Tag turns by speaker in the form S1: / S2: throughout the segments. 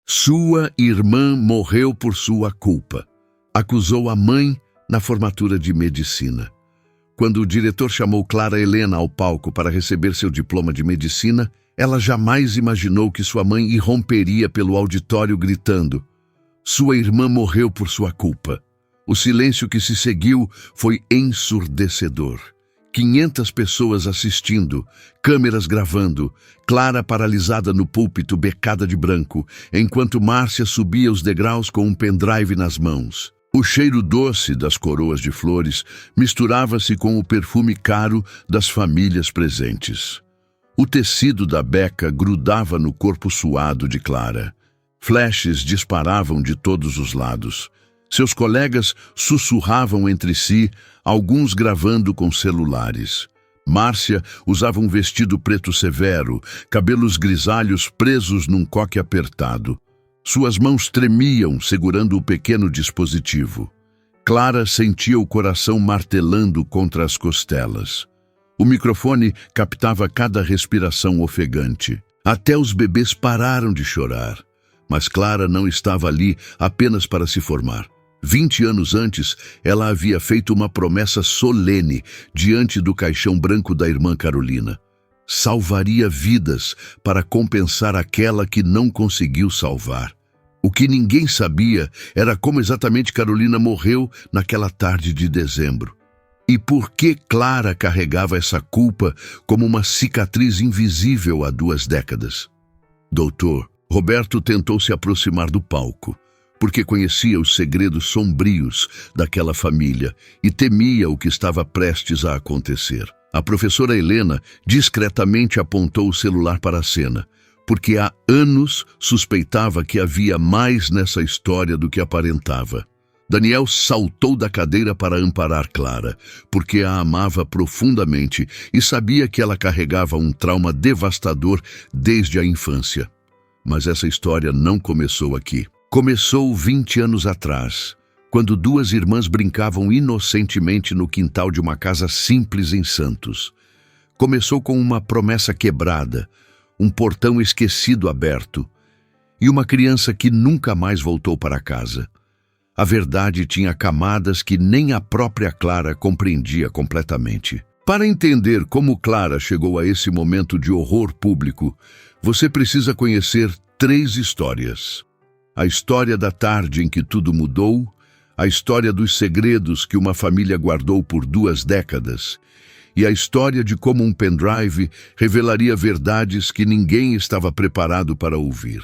S1: Sua irmã morreu por sua culpa. Acusou a mãe na formatura de medicina. Quando o diretor chamou Clara Helena ao palco para receber seu diploma de medicina, ela jamais imaginou que sua mãe irromperia pelo auditório gritando: "Sua irmã morreu por sua culpa." O silêncio que se seguiu foi ensurdecedor. 500 pessoas assistindo, câmeras gravando, Clara paralisada no púlpito, becada de branco, enquanto Márcia subia os degraus com um pendrive nas mãos. O cheiro doce das coroas de flores misturava-se com o perfume caro das famílias presentes. O tecido da beca grudava no corpo suado de Clara. Flashes disparavam de todos os lados. Seus colegas sussurravam entre si, alguns gravando com celulares. Márcia usava um vestido preto severo, cabelos grisalhos presos num coque apertado. Suas mãos tremiam, segurando o pequeno dispositivo. Clara sentia o coração martelando contra as costelas. O microfone captava cada respiração ofegante. Até os bebês pararam de chorar. Mas Clara não estava ali apenas para se formar. 20 anos antes, ela havia feito uma promessa solene diante do caixão branco da irmã Carolina. Salvaria vidas para compensar aquela que não conseguiu salvar. O que ninguém sabia era como exatamente Carolina morreu naquela tarde de dezembro. E por que Clara carregava essa culpa como uma cicatriz invisível há 2 décadas? Doutor, Roberto tentou se aproximar do palco, porque conhecia os segredos sombrios daquela família e temia o que estava prestes a acontecer. A professora Helena discretamente apontou o celular para a cena, porque há anos suspeitava que havia mais nessa história do que aparentava. Daniel saltou da cadeira para amparar Clara, porque a amava profundamente e sabia que ela carregava um trauma devastador desde a infância. Mas essa história não começou aqui. Começou 20 anos atrás, quando 2 irmãs brincavam inocentemente no quintal de uma casa simples em Santos. Começou com uma promessa quebrada, um portão esquecido aberto e uma criança que nunca mais voltou para casa. A verdade tinha camadas que nem a própria Clara compreendia completamente. Para entender como Clara chegou a esse momento de horror público, você precisa conhecer 3 histórias. A história da tarde em que tudo mudou, a história dos segredos que uma família guardou por 2 décadas e a história de como um pendrive revelaria verdades que ninguém estava preparado para ouvir.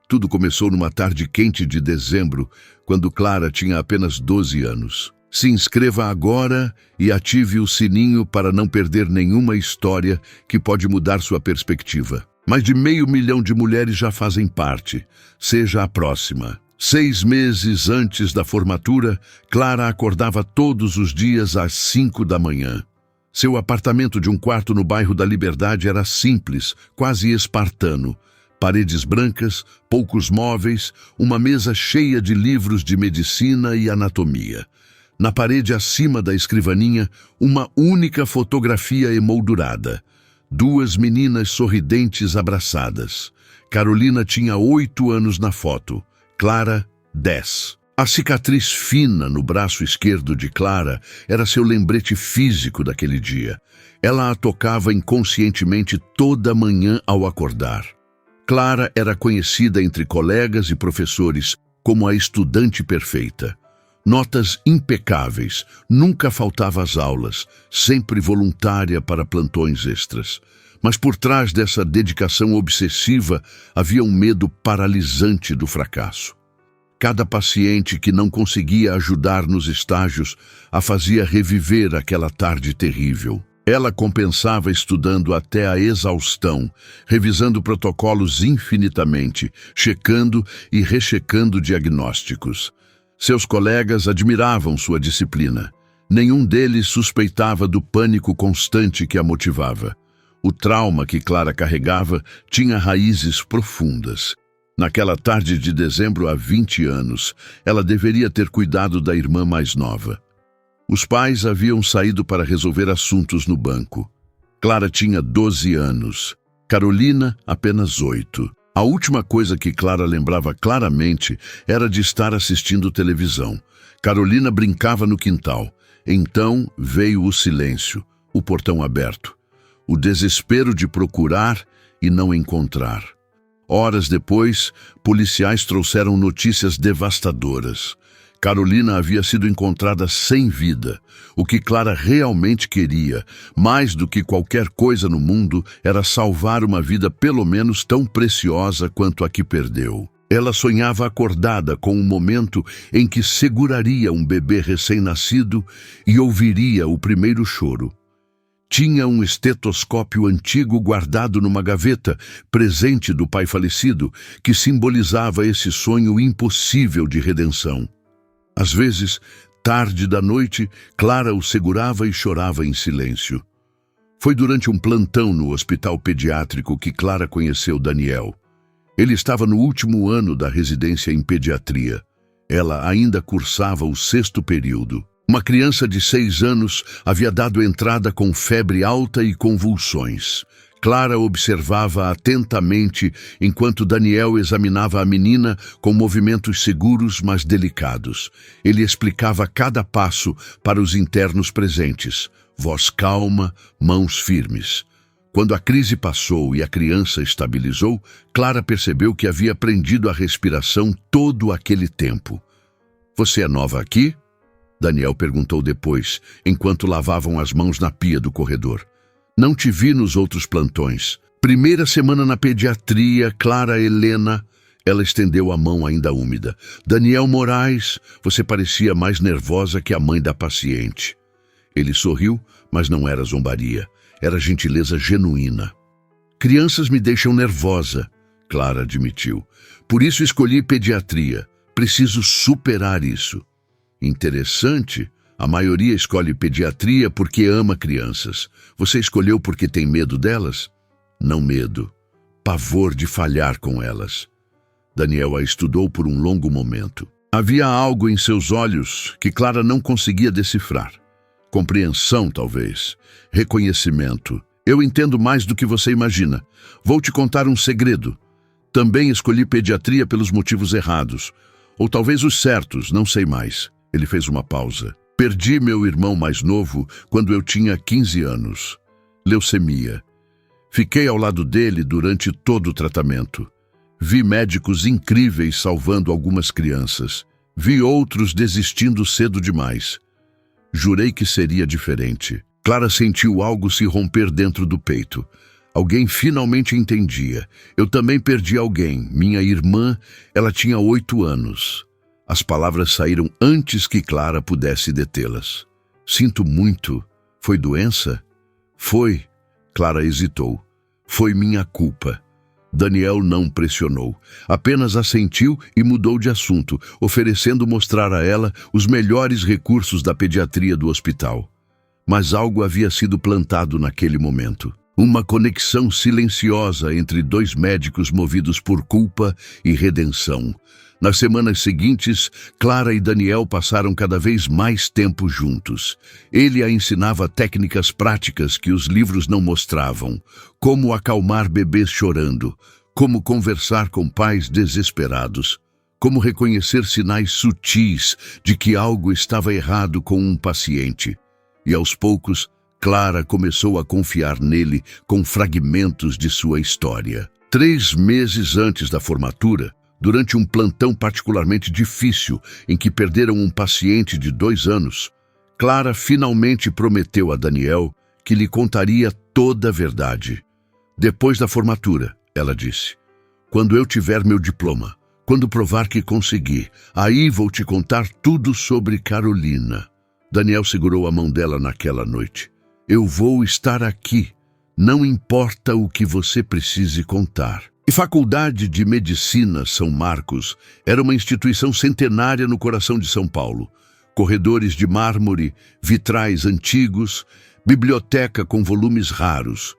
S1: Tudo começou numa tarde quente de dezembro, quando Clara tinha apenas 12 anos. Se inscreva agora e ative o sininho para não perder nenhuma história que pode mudar sua perspectiva. Mais de 500 mil de mulheres já fazem parte. Seja a próxima. 6 meses antes da formatura, Clara acordava todos os dias às 5 da manhã. Seu apartamento de um quarto no bairro da Liberdade era simples, quase espartano. Paredes brancas, poucos móveis, uma mesa cheia de livros de medicina e anatomia. Na parede acima da escrivaninha, uma única fotografia emoldurada. 2 meninas sorridentes abraçadas. Carolina tinha 8 anos na foto, Clara, 10. A cicatriz fina no braço esquerdo de Clara era seu lembrete físico daquele dia. Ela a tocava inconscientemente toda manhã ao acordar. Clara era conhecida entre colegas e professores como a estudante perfeita. Notas impecáveis, nunca faltava às aulas, sempre voluntária para plantões extras. Mas por trás dessa dedicação obsessiva havia um medo paralisante do fracasso. Cada paciente que não conseguia ajudar nos estágios a fazia reviver aquela tarde terrível. Ela compensava estudando até a exaustão, revisando protocolos infinitamente, checando e rechecando diagnósticos. Seus colegas admiravam sua disciplina. Nenhum deles suspeitava do pânico constante que a motivava. O trauma que Clara carregava tinha raízes profundas. Naquela tarde de dezembro há 20 anos, ela deveria ter cuidado da irmã mais nova. Os pais haviam saído para resolver assuntos no banco. Clara tinha 12 anos, Carolina apenas 8. A última coisa que Clara lembrava claramente era de estar assistindo televisão. Carolina brincava no quintal. Então veio o silêncio, o portão aberto, o desespero de procurar e não encontrar. Horas depois, policiais trouxeram notícias devastadoras. Carolina havia sido encontrada sem vida. O que Clara realmente queria, mais do que qualquer coisa no mundo, era salvar uma vida pelo menos tão preciosa quanto a que perdeu. Ela sonhava acordada com o momento em que seguraria um bebê recém-nascido e ouviria o primeiro choro. Tinha um estetoscópio antigo guardado numa gaveta, presente do pai falecido, que simbolizava esse sonho impossível de redenção. Às vezes, tarde da noite, Clara o segurava e chorava em silêncio. Foi durante um plantão no hospital pediátrico que Clara conheceu Daniel. Ele estava no último ano da residência em pediatria. Ela ainda cursava o 6º período. Uma criança de 6 anos havia dado entrada com febre alta e convulsões. Clara observava atentamente enquanto Daniel examinava a menina com movimentos seguros, mas delicados. Ele explicava cada passo para os internos presentes. Voz calma, mãos firmes. Quando a crise passou e a criança estabilizou, Clara percebeu que havia aprendido a respiração todo aquele tempo. "Você é nova aqui?" Daniel perguntou depois, enquanto lavavam as mãos na pia do corredor. "Não te vi nos outros plantões. Primeira semana na pediatria, Clara Helena." Ela estendeu a mão ainda úmida. "Daniel Moraes, você parecia mais nervosa que a mãe da paciente." Ele sorriu, mas não era zombaria. Era gentileza genuína. "Crianças me deixam nervosa", Clara admitiu. "Por isso escolhi pediatria. Preciso superar isso." "Interessante. A maioria escolhe pediatria porque ama crianças. Você escolheu porque tem medo delas?" "Não medo. Pavor de falhar com elas." Daniel a estudou por um longo momento. Havia algo em seus olhos que Clara não conseguia decifrar. Compreensão, talvez. Reconhecimento. "Eu entendo mais do que você imagina. Vou te contar um segredo. Também escolhi pediatria pelos motivos errados. Ou talvez os certos, não sei mais." Ele fez uma pausa. "Perdi meu irmão mais novo quando eu tinha 15 anos. Leucemia. Fiquei ao lado dele durante todo o tratamento. Vi médicos incríveis salvando algumas crianças. Vi outros desistindo cedo demais. Jurei que seria diferente." Clara sentiu algo se romper dentro do peito. Alguém finalmente entendia. "Eu também perdi alguém. Minha irmã, ela tinha 8 anos. As palavras saíram antes que Clara pudesse detê-las. "Sinto muito. Foi doença?" "Foi." Clara hesitou. "Foi minha culpa." Daniel não pressionou. Apenas assentiu e mudou de assunto, oferecendo mostrar a ela os melhores recursos da pediatria do hospital. Mas algo havia sido plantado naquele momento. Uma conexão silenciosa entre 2 médicos movidos por culpa e redenção. Nas semanas seguintes, Clara e Daniel passaram cada vez mais tempo juntos. Ele a ensinava técnicas práticas que os livros não mostravam. Como acalmar bebês chorando, como conversar com pais desesperados, como reconhecer sinais sutis de que algo estava errado com um paciente. E aos poucos, Clara começou a confiar nele com fragmentos de sua história. 3 meses antes da formatura, durante um plantão particularmente difícil em que perderam um paciente de 2 anos, Clara finalmente prometeu a Daniel que lhe contaria toda a verdade. "Depois da formatura", ela disse, "quando eu tiver meu diploma, quando provar que consegui, aí vou te contar tudo sobre Carolina." Daniel segurou a mão dela naquela noite. "Eu vou estar aqui, não importa o que você precise contar." A Faculdade de Medicina São Marcos era uma instituição centenária no coração de São Paulo. Corredores de mármore, vitrais antigos, biblioteca com volumes raros.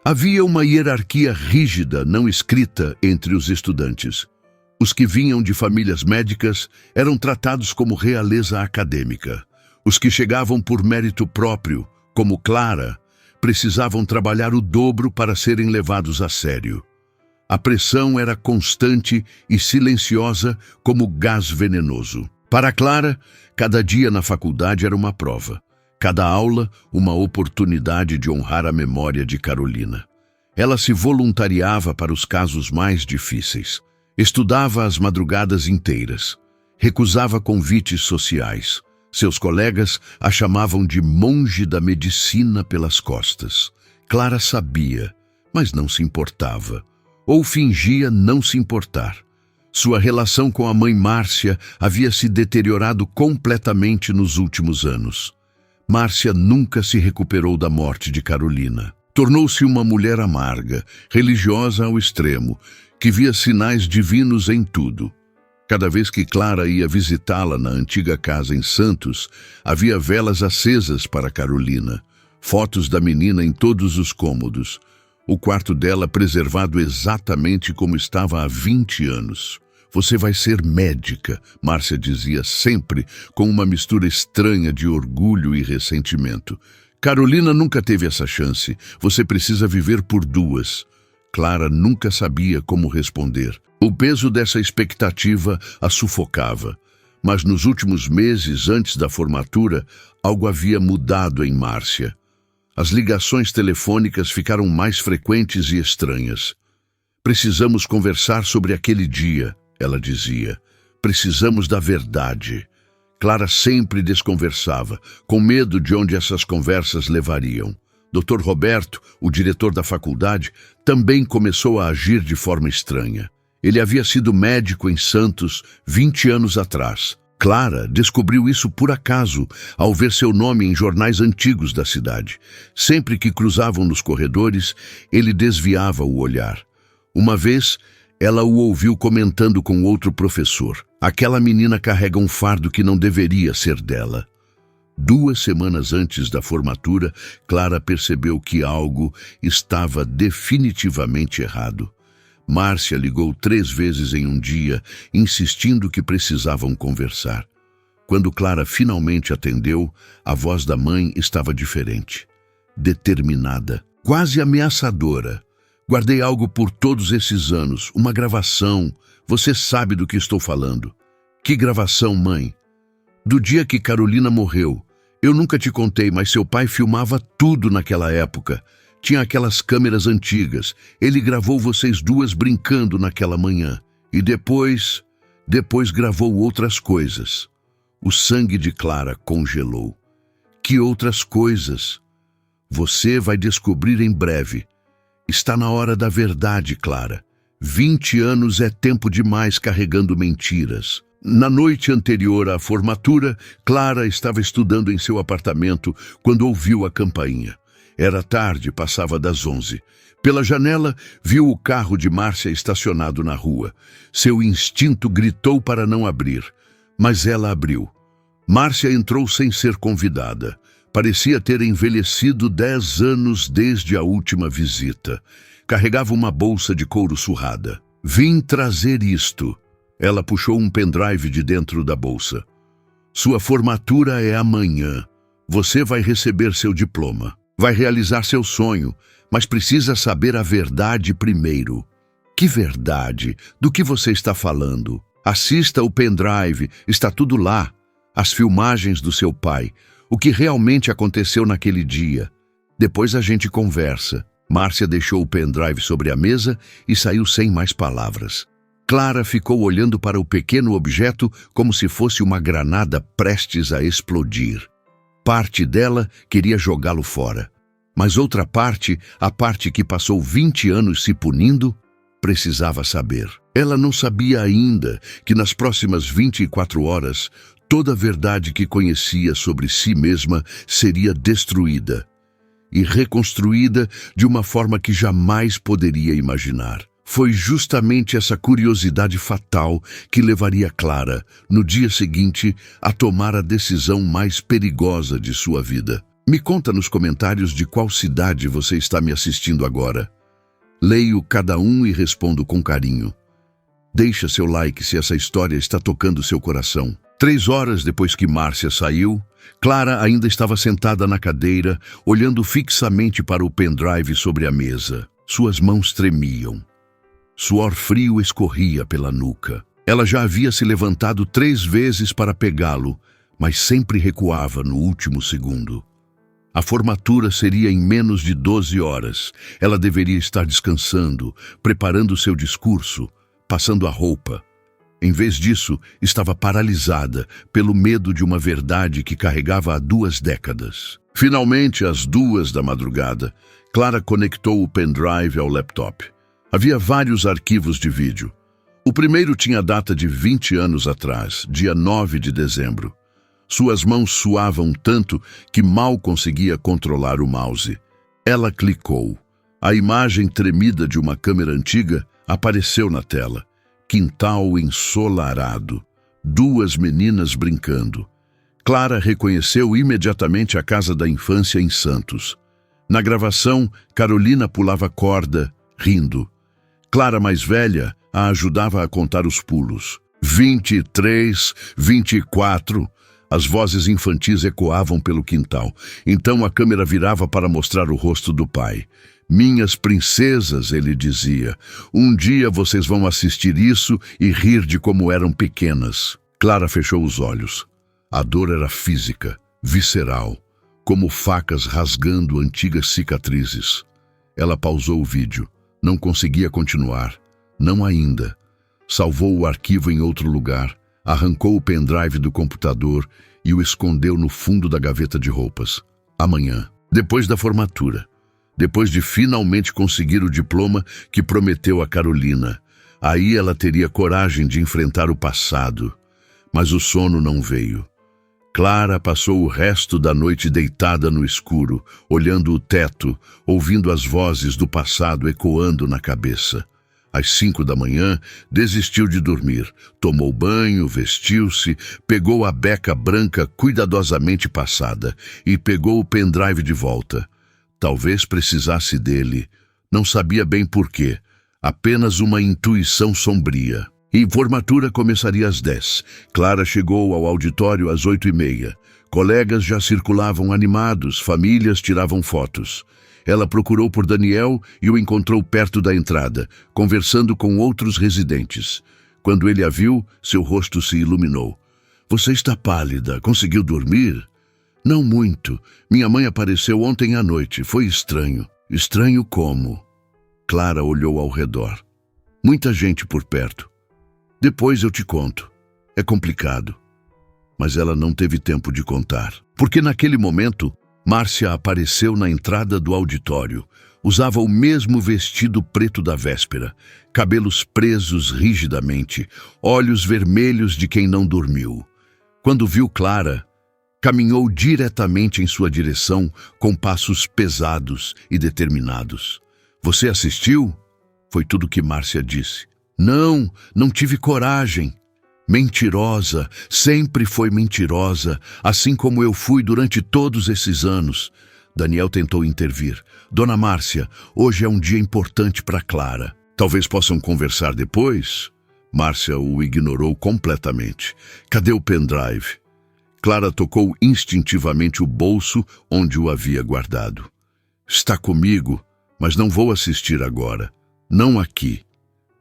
S1: Havia uma hierarquia rígida, não escrita, entre os estudantes. Os que vinham de famílias médicas eram tratados como realeza acadêmica. Os que chegavam por mérito próprio, como Clara, precisavam trabalhar o dobro para serem levados a sério. A pressão era constante e silenciosa como gás venenoso. Para Clara, cada dia na faculdade era uma prova. Cada aula, uma oportunidade de honrar a memória de Carolina. Ela se voluntariava para os casos mais difíceis. Estudava as madrugadas inteiras. Recusava convites sociais. Seus colegas a chamavam de monge da medicina pelas costas. Clara sabia, mas não se importava. Ou fingia não se importar. Sua relação com a mãe Márcia havia se deteriorado completamente nos últimos anos. Márcia nunca se recuperou da morte de Carolina. Tornou-se uma mulher amarga, religiosa ao extremo, que via sinais divinos em tudo. Cada vez que Clara ia visitá-la na antiga casa em Santos, havia velas acesas para Carolina, fotos da menina em todos os cômodos, o quarto dela preservado exatamente como estava há 20 anos. Você vai ser médica, Márcia dizia sempre, com uma mistura estranha de orgulho e ressentimento. Carolina nunca teve essa chance. Você precisa viver por duas. Clara nunca sabia como responder. O peso dessa expectativa a sufocava. Mas nos últimos meses, antes da formatura, algo havia mudado em Márcia. As ligações telefônicas ficaram mais frequentes e estranhas. Precisamos conversar sobre aquele dia, ela dizia. Precisamos da verdade. Clara sempre desconversava, com medo de onde essas conversas levariam. Dr. Roberto, o diretor da faculdade, também começou a agir de forma estranha. Ele havia sido médico em Santos 20 anos atrás. Clara descobriu isso por acaso, ao ver seu nome em jornais antigos da cidade. Sempre que cruzavam nos corredores, ele desviava o olhar. Uma vez, ela o ouviu comentando com outro professor. Aquela menina carrega um fardo que não deveria ser dela. 2 semanas antes da formatura, Clara percebeu que algo estava definitivamente errado. Márcia ligou 3 vezes em um dia, insistindo que precisavam conversar. Quando Clara finalmente atendeu, a voz da mãe estava diferente. Determinada, quase ameaçadora. Guardei algo por todos esses anos, uma gravação. Você sabe do que estou falando. Que gravação, mãe? Do dia que Carolina morreu. Eu nunca te contei, mas seu pai filmava tudo naquela época. Tinha aquelas câmeras antigas. Ele gravou vocês duas brincando naquela manhã. E depois gravou outras coisas. O sangue de Clara congelou. Que outras coisas? Você vai descobrir em breve. Está na hora da verdade, Clara. 20 anos é tempo demais carregando mentiras. Na noite anterior à formatura, Clara estava estudando em seu apartamento quando ouviu a campainha. Era tarde, passava das 11. Pela janela, viu o carro de Márcia estacionado na rua. Seu instinto gritou para não abrir, mas ela abriu. Márcia entrou sem ser convidada. Parecia ter envelhecido 10 anos desde a última visita. Carregava uma bolsa de couro surrada. Vim trazer isto. Ela puxou um pendrive de dentro da bolsa. Sua formatura é amanhã. Você vai receber seu diploma. Vai realizar seu sonho, mas precisa saber a verdade primeiro. Que verdade? Do que você está falando? Assista o pendrive, está tudo lá. As filmagens do seu pai. O que realmente aconteceu naquele dia. Depois a gente conversa. Márcia deixou o pendrive sobre a mesa e saiu sem mais palavras. Clara ficou olhando para o pequeno objeto como se fosse uma granada prestes a explodir. Parte dela queria jogá-lo fora. Mas outra parte, a parte que passou 20 anos se punindo, precisava saber. Ela não sabia ainda que nas próximas 24 horas, toda a verdade que conhecia sobre si mesma seria destruída e reconstruída de uma forma que jamais poderia imaginar. Foi justamente essa curiosidade fatal que levaria Clara, no dia seguinte, a tomar a decisão mais perigosa de sua vida. Me conta nos comentários de qual cidade você está me assistindo agora. Leio cada um e respondo com carinho. Deixa seu like se essa história está tocando seu coração. 3 horas depois que Márcia saiu, Clara ainda estava sentada na cadeira, olhando fixamente para o pendrive sobre a mesa. Suas mãos tremiam. Suor frio escorria pela nuca. Ela já havia se levantado 3 vezes para pegá-lo, mas sempre recuava no último segundo. A formatura seria em menos de 12 horas. Ela deveria estar descansando, preparando seu discurso, passando a roupa. Em vez disso, estava paralisada pelo medo de uma verdade que carregava há 2 décadas. Finalmente, às 2 da madrugada, Clara conectou o pendrive ao laptop. Havia vários arquivos de vídeo. O primeiro tinha data de 20 anos atrás, dia 9 de dezembro. Suas mãos suavam tanto que mal conseguia controlar o mouse. Ela clicou. A imagem tremida de uma câmera antiga apareceu na tela. Quintal ensolarado. 2 meninas brincando. Clara reconheceu imediatamente a casa da infância em Santos. Na gravação, Carolina pulava corda, rindo. Clara, mais velha, a ajudava a contar os pulos. 23, 24... As vozes infantis ecoavam pelo quintal. Então a câmera virava para mostrar o rosto do pai. Minhas princesas, ele dizia, um dia vocês vão assistir isso e rir de como eram pequenas. Clara fechou os olhos. A dor era física, visceral, como facas rasgando antigas cicatrizes. Ela pausou o vídeo. Não conseguia continuar. Não ainda. Salvou o arquivo em outro lugar. Arrancou o pendrive do computador e o escondeu no fundo da gaveta de roupas. Amanhã, depois da formatura, depois de finalmente conseguir o diploma que prometeu a Carolina, aí ela teria coragem de enfrentar o passado. Mas o sono não veio. Clara passou o resto da noite deitada no escuro, olhando o teto, ouvindo as vozes do passado ecoando na cabeça. Às 5 da manhã, desistiu de dormir. Tomou banho, vestiu-se, pegou a beca branca cuidadosamente passada e pegou o pendrive de volta. Talvez precisasse dele. Não sabia bem por quê. Apenas uma intuição sombria. E formatura começaria às 10. Clara chegou ao auditório às 8h30. Colegas já circulavam animados, famílias tiravam fotos. Ela procurou por Daniel e o encontrou perto da entrada, conversando com outros residentes. Quando ele a viu, seu rosto se iluminou. Você está pálida. Conseguiu dormir? Não muito. Minha mãe apareceu ontem à noite. Foi estranho. Estranho como? Clara olhou ao redor. Muita gente por perto. Depois eu te conto. É complicado. Mas ela não teve tempo de contar. Porque naquele momento, Márcia apareceu na entrada do auditório. Usava o mesmo vestido preto da véspera, cabelos presos rigidamente, olhos vermelhos de quem não dormiu. Quando viu Clara, caminhou diretamente em sua direção com passos pesados e determinados. Você assistiu? Foi tudo que Márcia disse. Não tive coragem. Mentirosa, sempre foi mentirosa, assim como eu fui durante todos esses anos. Daniel tentou intervir. Dona Márcia, hoje é um dia importante para Clara. Talvez possam conversar depois? Márcia o ignorou completamente. Cadê o pendrive? Clara tocou instintivamente o bolso onde o havia guardado. Está comigo, mas não vou assistir agora. Não aqui.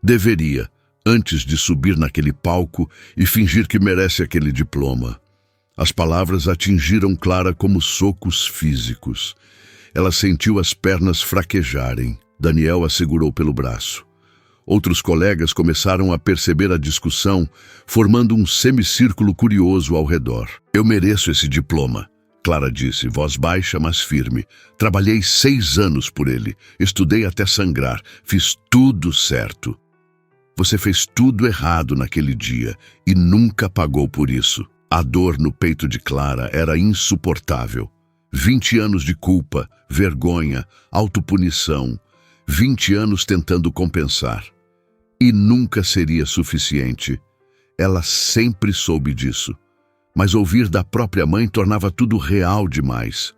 S1: Deveria, antes de subir naquele palco e fingir que merece aquele diploma. As palavras atingiram Clara como socos físicos. Ela sentiu as pernas fraquejarem. Daniel a segurou pelo braço. Outros colegas começaram a perceber a discussão, formando um semicírculo curioso ao redor. Eu mereço esse diploma, Clara disse, voz baixa, mas firme. Trabalhei 6 anos por ele. Estudei até sangrar. Fiz tudo certo. Você fez tudo errado naquele dia e nunca pagou por isso. A dor no peito de Clara era insuportável. 20 anos de culpa, vergonha, autopunição. 20 anos tentando compensar. E nunca seria suficiente. Ela sempre soube disso. Mas ouvir da própria mãe tornava tudo real demais.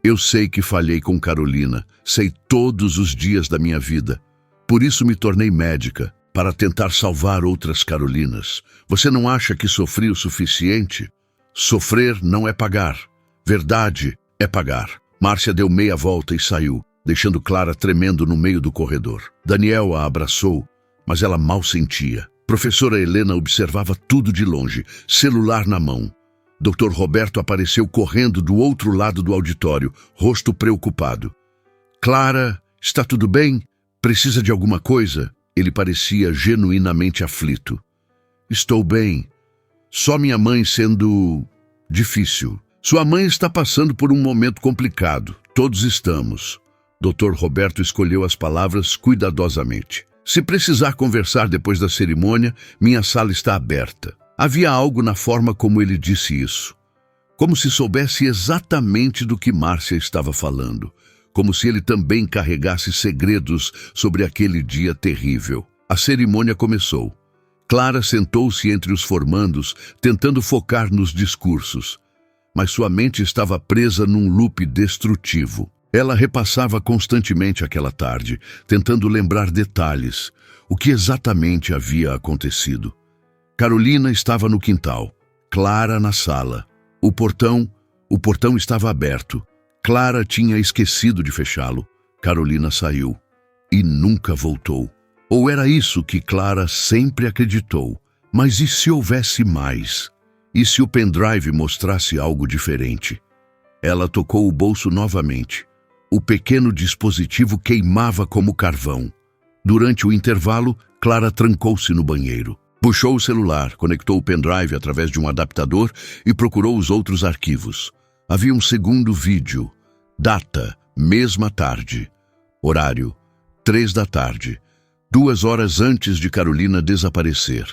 S1: Eu sei que falhei com Carolina. Sei todos os dias da minha vida. Por isso me tornei médica. Para tentar salvar outras Carolinas. Você não acha que sofri o suficiente? Sofrer não é pagar. Verdade é pagar. Márcia deu meia volta e saiu, deixando Clara tremendo no meio do corredor. Daniel a abraçou. mas ela mal sentia. Professora Helena observava tudo de longe, celular na mão. Dr. Roberto apareceu correndo do outro lado do auditório, rosto preocupado. Clara, está tudo bem? Precisa de alguma coisa? Ele parecia genuinamente aflito. Estou bem. Só minha mãe sendo difícil. Sua mãe está passando por um momento complicado. Todos estamos. Dr. Roberto escolheu as palavras cuidadosamente. Se precisar conversar depois da cerimônia, minha sala está aberta. Havia algo na forma como ele disse isso. Como se soubesse exatamente do que Márcia estava falando. Como se ele também carregasse segredos sobre aquele dia terrível. A cerimônia começou. Clara sentou-se entre os formandos, tentando focar nos discursos. Mas sua mente estava presa num loop destrutivo. Ela repassava constantemente aquela tarde, tentando lembrar detalhes, o que exatamente havia acontecido. Carolina estava no quintal, Clara na sala. O portão estava aberto. Clara tinha esquecido de fechá-lo. Carolina saiu e nunca voltou. Ou era isso que Clara sempre acreditou. Mas e se houvesse mais? E se o pendrive mostrasse algo diferente? Ela tocou o bolso novamente. O pequeno dispositivo queimava como carvão. Durante o intervalo, Clara trancou-se no banheiro. Puxou o celular, conectou o pendrive através de um adaptador e procurou os outros arquivos. Havia um segundo vídeo. Data, mesma tarde. Horário, 3 da tarde. 2 horas antes de Carolina desaparecer.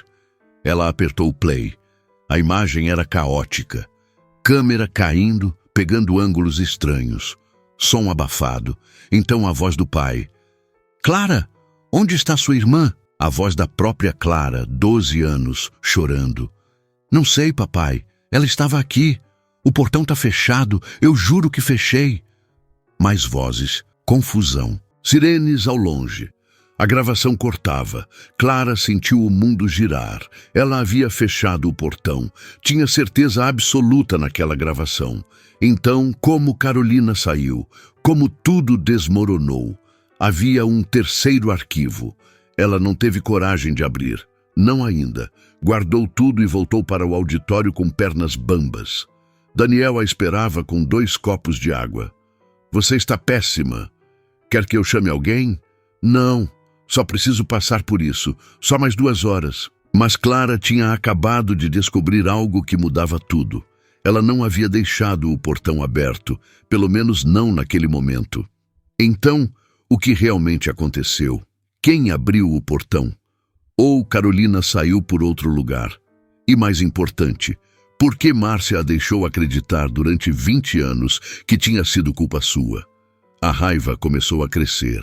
S1: Ela apertou o play. A imagem era caótica. Câmera caindo, pegando ângulos estranhos. Som abafado. Então a voz do pai. Clara, onde está sua irmã? A voz da própria Clara, 12 anos, chorando. Não sei, papai. Ela estava aqui. O portão está fechado. Eu juro que fechei. Mais vozes. Confusão. Sirenes ao longe. A gravação cortava. Clara sentiu o mundo girar. Ela havia fechado o portão. Tinha certeza absoluta naquela gravação. Então, como Carolina saiu, como tudo desmoronou. Havia um terceiro arquivo. Ela não teve coragem de abrir. Não ainda. Guardou tudo e voltou para o auditório com pernas bambas. Daniel a esperava com 2 copos de água. Você está péssima. Quer que eu chame alguém? Não. Só preciso passar por isso. Só mais 2 horas. Mas Clara tinha acabado de descobrir algo que mudava tudo. Ela não havia deixado o portão aberto, pelo menos não naquele momento. Então, o que realmente aconteceu? Quem abriu o portão? Ou Carolina saiu por outro lugar? E mais importante, por que Márcia a deixou acreditar durante 20 anos que tinha sido culpa sua? A raiva começou a crescer,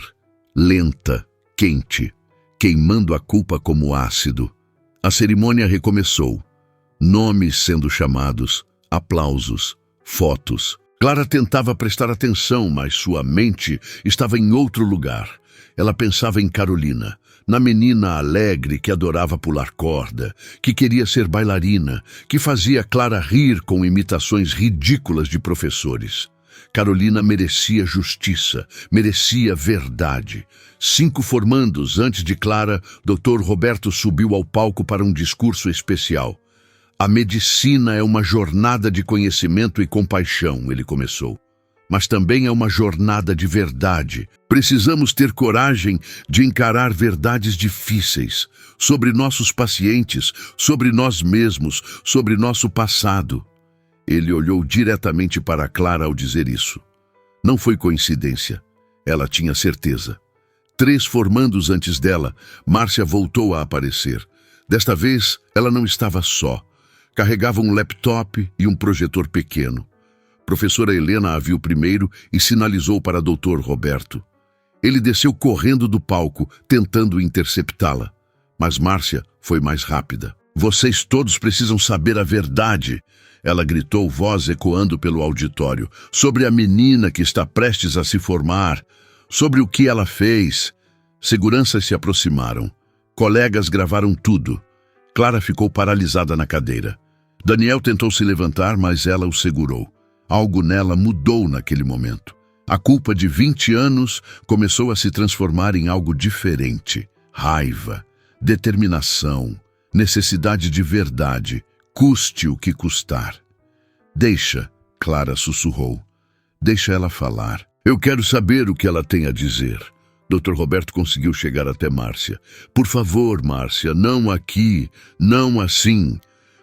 S1: lenta, quente, queimando a culpa como ácido. A cerimônia recomeçou. Nomes sendo chamados, aplausos, fotos. Clara tentava prestar atenção, mas sua mente estava em outro lugar. Ela pensava em Carolina, na menina alegre que adorava pular corda, que queria ser bailarina, que fazia Clara rir com imitações ridículas de professores. Carolina merecia justiça, merecia verdade. 5 formandos antes de Clara, Dr. Roberto subiu ao palco para um discurso especial. A medicina é uma jornada de conhecimento e compaixão, ele começou. Mas também é uma jornada de verdade. Precisamos ter coragem de encarar verdades difíceis sobre nossos pacientes, sobre nós mesmos, sobre nosso passado. Ele olhou diretamente para Clara ao dizer isso. Não foi coincidência. Ela tinha certeza. 3 formandos antes dela, Márcia voltou a aparecer. Desta vez, ela não estava só. Carregava um laptop e um projetor pequeno. Professora Helena a viu primeiro e sinalizou para Dr. Roberto. Ele desceu correndo do palco, tentando interceptá-la. Mas Márcia foi mais rápida. Vocês todos precisam saber a verdade, ela gritou, voz ecoando pelo auditório, sobre a menina que está prestes a se formar, sobre o que ela fez. Seguranças se aproximaram. Colegas gravaram tudo. Clara ficou paralisada na cadeira. Daniel tentou se levantar, mas ela o segurou. Algo nela mudou naquele momento. A culpa de 20 anos começou a se transformar em algo diferente. Raiva. determinação, necessidade de verdade, custe o que custar. Deixa, Clara sussurrou. Deixa ela falar. Eu quero saber o que ela tem a dizer. Dr. Roberto conseguiu chegar até Márcia. Por favor, Márcia, não aqui, não assim.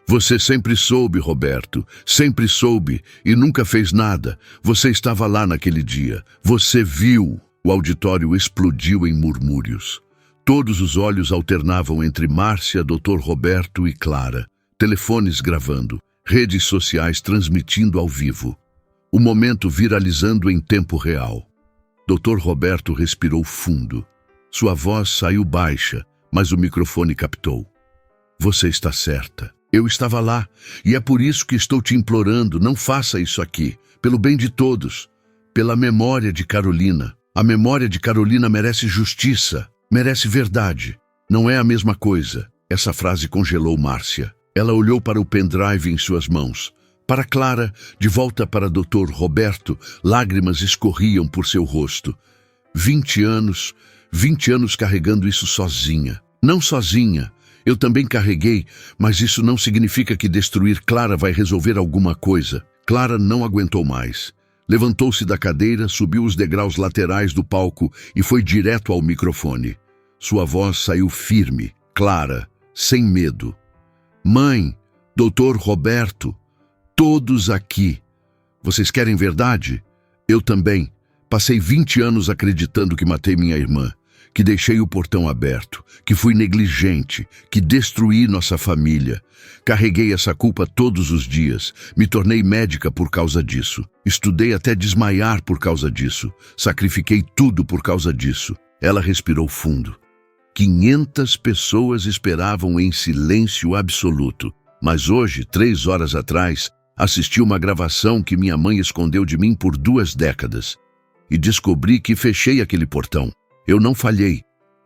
S1: Você sempre soube, Roberto, sempre soube e nunca fez nada. Você estava lá naquele dia. Você viu. O auditório explodiu em murmúrios. Todos os olhos alternavam entre Márcia, Dr. Roberto e Clara. Telefones gravando, redes sociais transmitindo ao vivo. O momento viralizando em tempo real. Dr. Roberto respirou fundo. Sua voz saiu baixa, mas o microfone captou. Você está certa. Eu estava lá, e é por isso que estou te implorando, não faça isso aqui, pelo bem de todos, pela memória de Carolina. A memória de Carolina merece justiça, merece verdade. Não é a mesma coisa. Essa frase congelou Márcia. Ela olhou para o pendrive em suas mãos. Para Clara, de volta para Dr. Roberto, lágrimas escorriam por seu rosto. 20 anos carregando isso sozinha. Não sozinha. Eu também carreguei, mas isso não significa que destruir Clara vai resolver alguma coisa. Clara não aguentou mais. Levantou-se da cadeira, subiu os degraus laterais do palco e foi direto ao microfone. Sua voz saiu firme, clara, sem medo. Mãe, Dr. Roberto, todos aqui. Vocês querem verdade? Eu também. Passei 20 anos acreditando que matei minha irmã, que deixei o portão aberto, que fui negligente, que destruí nossa família. Carreguei essa culpa todos os dias. Me tornei médica por causa disso. Estudei até desmaiar por causa disso. Sacrifiquei tudo por causa disso. Ela respirou fundo. 500 pessoas esperavam em silêncio absoluto. Mas hoje, 3 horas atrás, assisti uma gravação que minha mãe escondeu de mim por 2 décadas. E descobri que fechei aquele portão. Eu não falhei.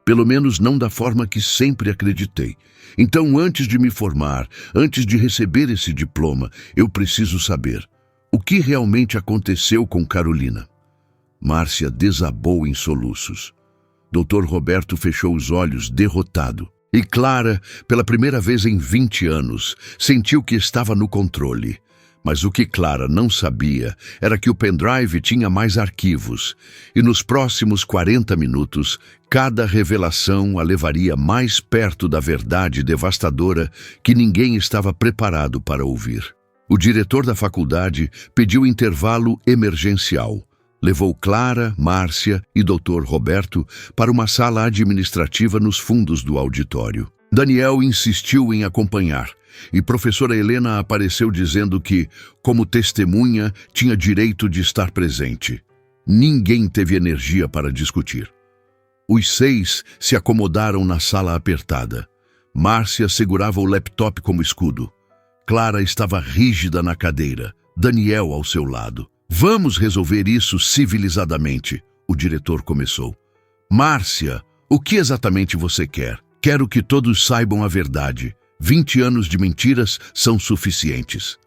S1: Pelo menos não da forma que sempre acreditei. Então, antes de me formar, antes de receber esse diploma, eu preciso saber o que realmente aconteceu com Carolina. Márcia desabou em soluços. Dr. Roberto fechou os olhos, derrotado. E Clara, pela primeira vez em 20 anos, sentiu que estava no controle. Mas o que Clara não sabia era que o pendrive tinha mais arquivos, e nos próximos 40 minutos, cada revelação a levaria mais perto da verdade devastadora que ninguém estava preparado para ouvir. O diretor da faculdade pediu intervalo emergencial. Levou Clara, Márcia e Dr. Roberto para uma sala administrativa nos fundos do auditório. Daniel insistiu em acompanhar. E professora Helena apareceu dizendo que, como testemunha, tinha direito de estar presente. Ninguém teve energia para discutir. Os 6 se acomodaram na sala apertada. Márcia segurava o laptop como escudo. Clara estava rígida na cadeira, Daniel ao seu lado. Vamos resolver isso civilizadamente, o diretor começou. Márcia, o que exatamente você quer? Quero que todos saibam a verdade. 20 anos de mentiras são suficientes.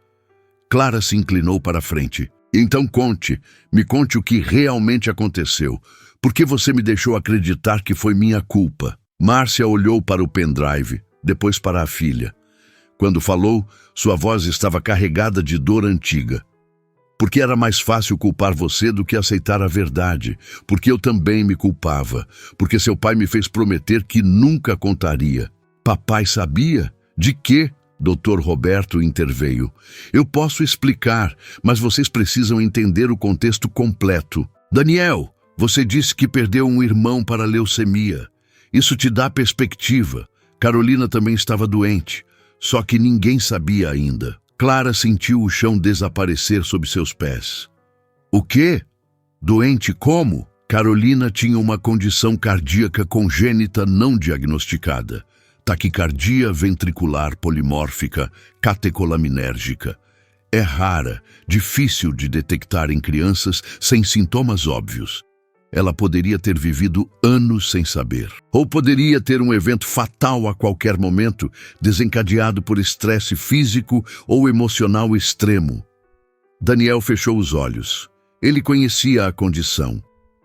S1: Clara se inclinou para a frente. Então me conte o que realmente aconteceu. Por que você me deixou acreditar que foi minha culpa? Márcia olhou para o pendrive, depois para a filha. Quando falou, sua voz estava carregada de dor antiga. Porque era mais fácil culpar você do que aceitar a verdade. Porque eu também me culpava. Porque seu pai me fez prometer que nunca contaria. Papai sabia? De quê? Dr. Roberto interveio. Eu posso explicar, mas vocês precisam entender o contexto completo. Daniel, você disse que perdeu um irmão para leucemia. Isso te dá perspectiva. Carolina também estava doente, só que ninguém sabia ainda. Clara sentiu o chão desaparecer sob seus pés. O quê? Doente como? Carolina tinha uma condição cardíaca congênita não diagnosticada. Taquicardia ventricular polimórfica catecolaminérgica. É rara, difícil de detectar em crianças sem sintomas óbvios. Ela poderia ter vivido anos sem saber. Ou poderia ter um evento fatal a qualquer momento, desencadeado por estresse físico ou emocional extremo. Daniel fechou os olhos. Ele conhecia a condição.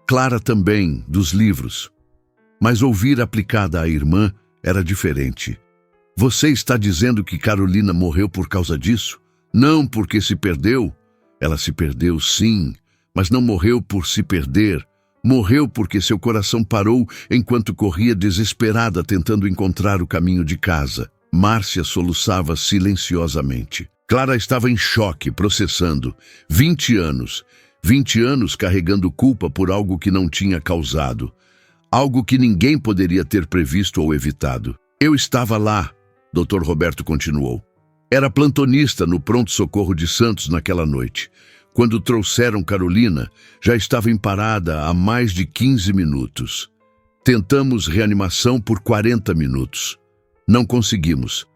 S1: Clara também, dos livros. Mas ouvir aplicada à irmã era diferente. Você está dizendo que Carolina morreu por causa disso? Não porque se perdeu. Ela se perdeu, sim, mas não morreu por se perder. Morreu porque seu coração parou enquanto corria desesperada tentando encontrar o caminho de casa. Márcia soluçava silenciosamente. Clara estava em choque, processando. 20 anos. 20 anos carregando culpa por algo que não tinha causado. Algo que ninguém poderia ter previsto ou evitado. Eu estava lá, Dr. Roberto continuou. Era plantonista no pronto-socorro de Santos naquela noite. Quando trouxeram Carolina, já estava em parada há mais de 15 minutos. Tentamos reanimação por 40 minutos. Não conseguimos.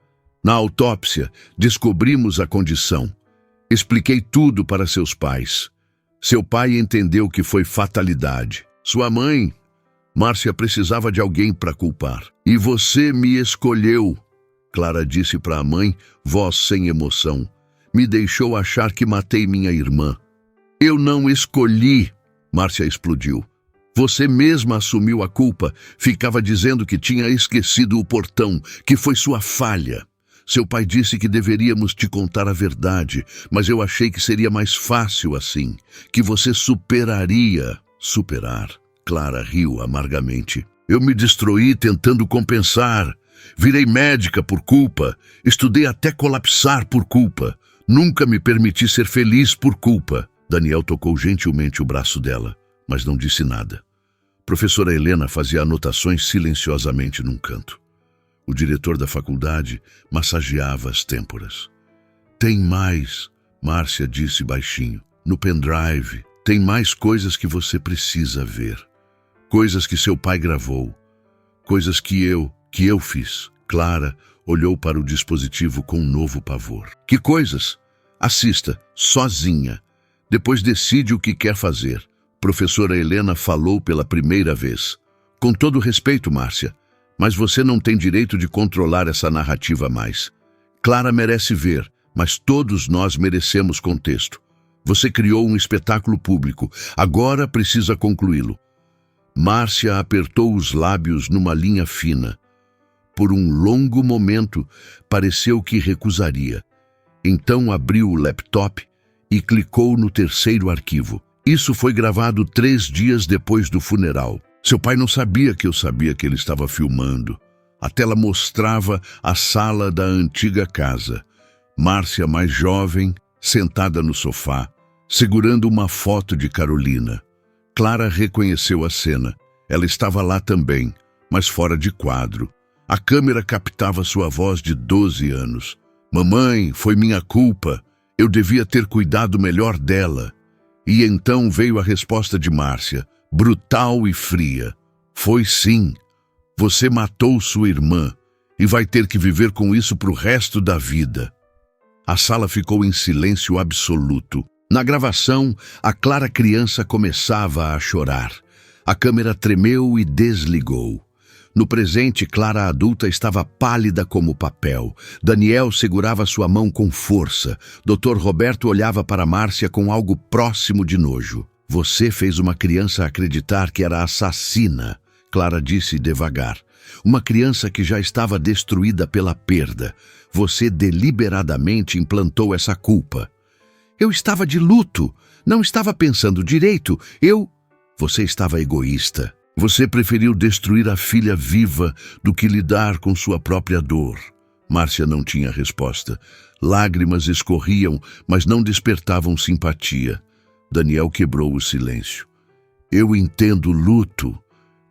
S1: Na autópsia, descobrimos a condição. Expliquei tudo para seus pais. Seu pai entendeu que foi fatalidade. Sua mãe, Márcia, precisava de alguém para culpar. E você me escolheu, Clara disse para a mãe, voz sem emoção. Me deixou achar que matei minha irmã. Eu não escolhi, Márcia explodiu. Você mesma assumiu a culpa, ficava dizendo que tinha esquecido o portão, que foi sua falha. Seu pai disse que deveríamos te contar a verdade, mas eu achei que seria mais fácil assim, que você superaria. Superar? Clara riu amargamente. Eu me destruí tentando compensar. Virei médica por culpa, estudei até colapsar por culpa. Nunca me permiti ser feliz por culpa. Daniel tocou gentilmente o braço dela, mas não disse nada. Professora Helena fazia anotações silenciosamente num canto. O diretor da faculdade massageava as têmporas. Tem mais, Márcia disse baixinho. No pendrive, tem mais coisas que você precisa ver. Coisas que seu pai gravou. Coisas que eu fiz. Clara olhou para o dispositivo com um novo pavor. Que coisas? Assista, sozinha. Depois decide o que quer fazer. Professora Helena falou pela primeira vez. Com todo respeito, Márcia, mas você não tem direito de controlar essa narrativa mais. Clara merece ver, mas todos nós merecemos contexto. Você criou um espetáculo público, agora precisa concluí-lo. Márcia apertou os lábios numa linha fina. Por um longo momento, pareceu que recusaria. Então abriu o laptop e clicou no terceiro arquivo. Isso foi gravado 3 dias depois do funeral. Seu pai não sabia que eu sabia que ele estava filmando. A tela mostrava a sala da antiga casa. Márcia, mais jovem, sentada no sofá, segurando uma foto de Carolina. Clara reconheceu a cena. Ela estava lá também, mas fora de quadro. A câmera captava sua voz de 12 anos. Mamãe, foi minha culpa. Eu devia ter cuidado melhor dela. E então veio a resposta de Márcia, brutal e fria. Foi sim. Você matou sua irmã e vai ter que viver com isso pro resto da vida. A sala ficou em silêncio absoluto. Na gravação, a Clara criança começava a chorar. A câmera tremeu e desligou. No presente, Clara adulta estava pálida como papel. Daniel segurava sua mão com força. Dr. Roberto olhava para Márcia com algo próximo de nojo. Você fez uma criança acreditar que era assassina, Clara disse devagar. Uma criança que já estava destruída pela perda. Você deliberadamente implantou essa culpa. Eu estava de luto, não estava pensando direito. Você estava egoísta. Você preferiu destruir a filha viva do que lidar com sua própria dor. Márcia não tinha resposta. Lágrimas escorriam, mas não despertavam simpatia. Daniel quebrou o silêncio. Eu entendo luto.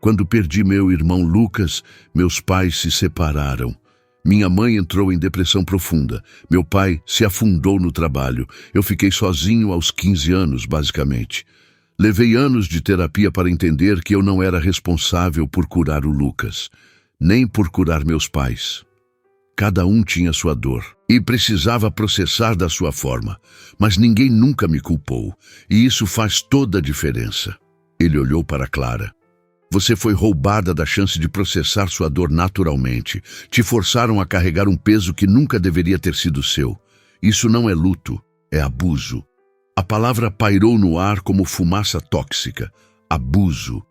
S1: Quando perdi meu irmão Lucas, meus pais se separaram. Minha mãe entrou em depressão profunda. Meu pai se afundou no trabalho. Eu fiquei sozinho aos 15 anos, basicamente. Levei anos de terapia para entender que eu não era responsável por curar o Lucas, nem por curar meus pais. Cada um tinha sua dor e precisava processar da sua forma, mas ninguém nunca me culpou, e isso faz toda a diferença. Ele olhou para Clara. Você foi roubada da chance de processar sua dor naturalmente. Te forçaram a carregar um peso que nunca deveria ter sido seu. Isso não é luto, é abuso. A palavra pairou no ar como fumaça tóxica. Abuso.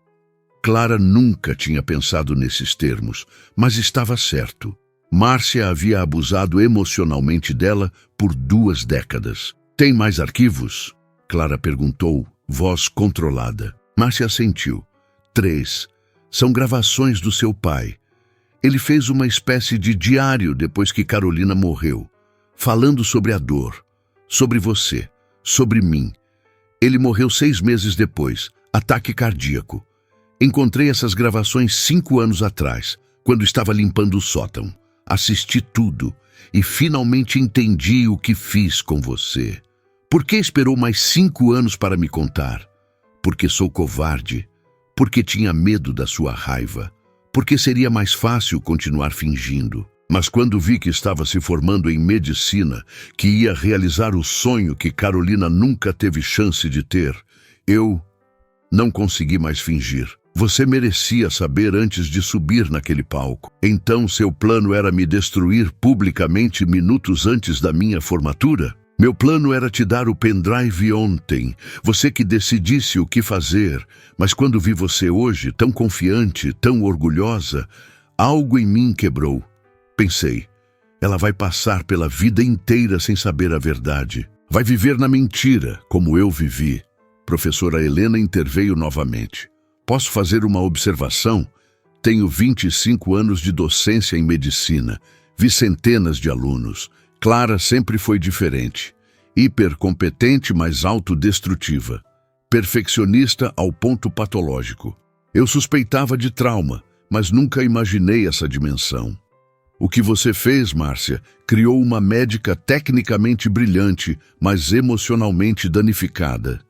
S1: Clara nunca tinha pensado nesses termos, mas estava certo. Márcia havia abusado emocionalmente dela por 2 décadas. Tem mais arquivos? Clara perguntou, voz controlada. Márcia assentiu. 3. São gravações do seu pai. Ele fez uma espécie de diário depois que Carolina morreu, falando sobre a dor, sobre você, sobre mim. Ele morreu 6 meses depois, ataque cardíaco. Encontrei essas gravações 5 anos atrás, quando estava limpando o sótão. Assisti tudo e finalmente entendi o que fiz com você. Por que esperou mais 5 anos para me contar? Porque sou covarde, porque tinha medo da sua raiva, porque seria mais fácil continuar fingindo. Mas quando vi que estava se formando em medicina, que ia realizar o sonho que Carolina nunca teve chance de ter, eu não consegui mais fingir. Você merecia saber antes de subir naquele palco. Então seu plano era me destruir publicamente minutos antes da minha formatura? Meu plano era te dar o pendrive ontem, você que decidisse o que fazer, mas quando vi você hoje, tão confiante, tão orgulhosa, algo em mim quebrou. Pensei, ela vai passar pela vida inteira sem saber a verdade. Vai viver na mentira, como eu vivi. Professora Helena interveio novamente. Posso fazer uma observação? Tenho 25 anos de docência em medicina. Vi centenas de alunos. Clara sempre foi diferente. Hipercompetente, mas autodestrutiva. Perfeccionista ao ponto patológico. Eu suspeitava de trauma, mas nunca imaginei essa dimensão. O que você fez, Márcia, criou uma médica tecnicamente brilhante, mas emocionalmente danificada.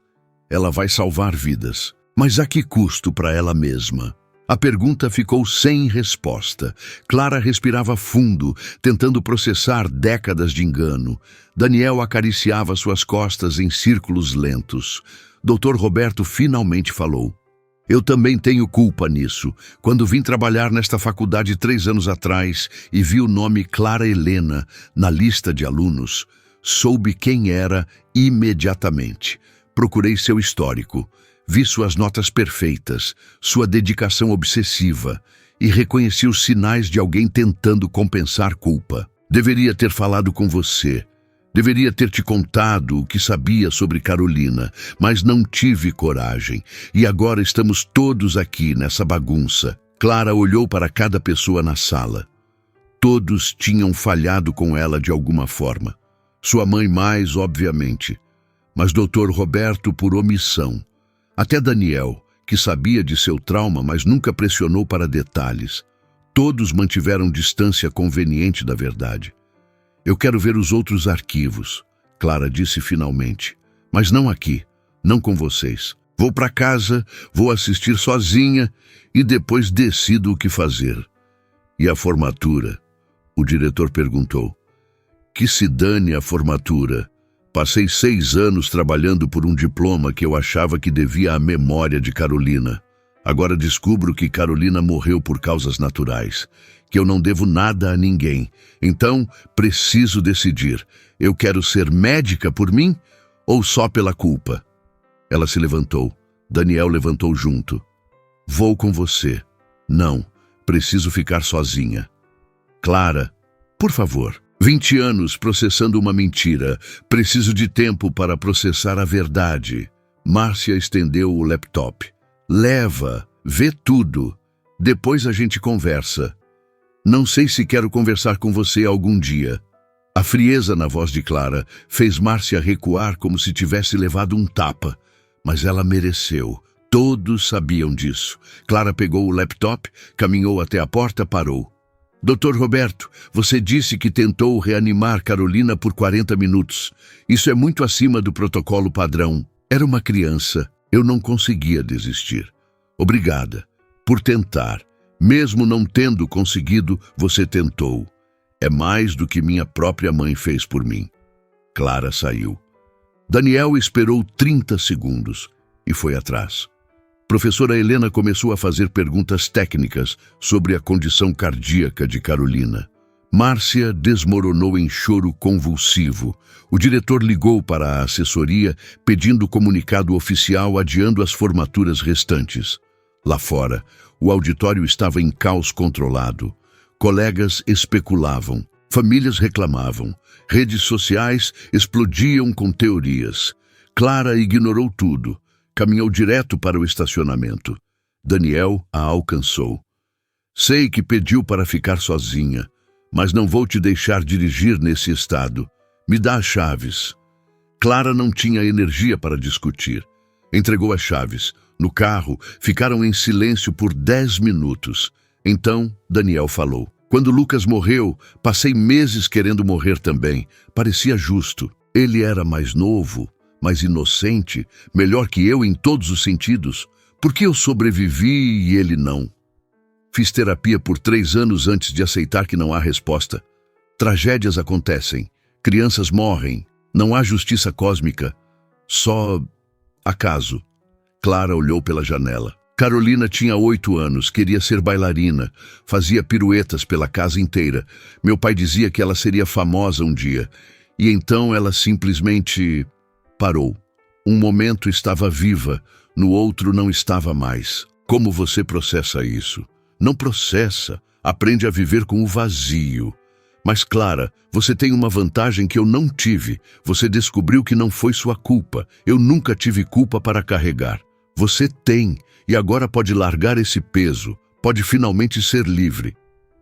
S1: Ela vai salvar vidas. Mas a que custo para ela mesma? A pergunta ficou sem resposta. Clara respirava fundo, tentando processar décadas de engano. Daniel acariciava suas costas em círculos lentos. Dr. Roberto finalmente falou. Eu também tenho culpa nisso. Quando vim trabalhar nesta faculdade 3 anos atrás e vi o nome Clara Helena na lista de alunos, soube quem era imediatamente. Procurei seu histórico. Vi suas notas perfeitas, sua dedicação obsessiva e reconheci os sinais de alguém tentando compensar culpa. Deveria ter falado com você. Deveria ter te contado o que sabia sobre Carolina, mas não tive coragem. E agora estamos todos aqui nessa bagunça. Clara olhou para cada pessoa na sala. Todos tinham falhado com ela de alguma forma. Sua mãe mais, obviamente. Mas Dr. Roberto por omissão. Até Daniel, que sabia de seu trauma, mas nunca pressionou para detalhes. Todos mantiveram distância conveniente da verdade. Eu quero ver os outros arquivos, Clara disse finalmente. Mas não aqui, não com vocês. Vou para casa, vou assistir sozinha e depois decido o que fazer. E a formatura? O diretor perguntou. Que se dane a formatura. Passei 6 anos trabalhando por um diploma que eu achava que devia à memória de Carolina. Agora descubro que Carolina morreu por causas naturais, que eu não devo nada a ninguém. Então, preciso decidir. Eu quero ser médica por mim ou só pela culpa? Ela se levantou. Daniel levantou junto. Vou com você. Não, preciso ficar sozinha. Clara, por favor. 20 anos processando uma mentira. Preciso de tempo para processar a verdade. Márcia estendeu o laptop. Leva, vê tudo. Depois a gente conversa. Não sei se quero conversar com você algum dia. A frieza na voz de Clara fez Márcia recuar como se tivesse levado um tapa. Mas ela mereceu. Todos sabiam disso. Clara pegou o laptop, caminhou até a porta, parou. Dr. Roberto, você disse que tentou reanimar Carolina por 40 minutos. Isso é muito acima do protocolo padrão. Era uma criança. Eu não conseguia desistir. Obrigada por tentar. Mesmo não tendo conseguido, você tentou. É mais do que minha própria mãe fez por mim. Clara saiu. Daniel esperou 30 segundos e foi atrás. Professora Helena começou a fazer perguntas técnicas sobre a condição cardíaca de Carolina. Márcia desmoronou em choro convulsivo. O diretor ligou para a assessoria pedindo comunicado oficial adiando as formaturas restantes. Lá fora, o auditório estava em caos controlado. Colegas especulavam, famílias reclamavam, redes sociais explodiam com teorias. Clara ignorou tudo, caminhou direto para o estacionamento. Daniel a alcançou. Sei que pediu para ficar sozinha, mas não vou te deixar dirigir nesse estado. Me dá as chaves. Clara não tinha energia para discutir. Entregou as chaves. No carro, ficaram em silêncio por 10 minutos. Então, Daniel falou. Quando Lucas morreu, passei meses querendo morrer também. Parecia justo. Ele era mais novo, mais inocente, melhor que eu em todos os sentidos. Por que eu sobrevivi e ele não? Fiz terapia por 3 anos antes de aceitar que não há resposta. Tragédias acontecem. Crianças morrem. Não há justiça cósmica. Só acaso. Clara olhou pela janela. Carolina tinha 8 anos, queria ser bailarina, fazia piruetas pela casa inteira. Meu pai dizia que ela seria famosa um dia. E então ela simplesmente parou. Um momento estava viva, no outro não estava mais. Como você processa isso? Não processa, aprende a viver com o vazio. Mas, Clara, você tem uma vantagem que eu não tive. Você descobriu que não foi sua culpa. Eu nunca tive culpa para carregar. Você tem, e agora pode largar esse peso. Pode finalmente ser livre.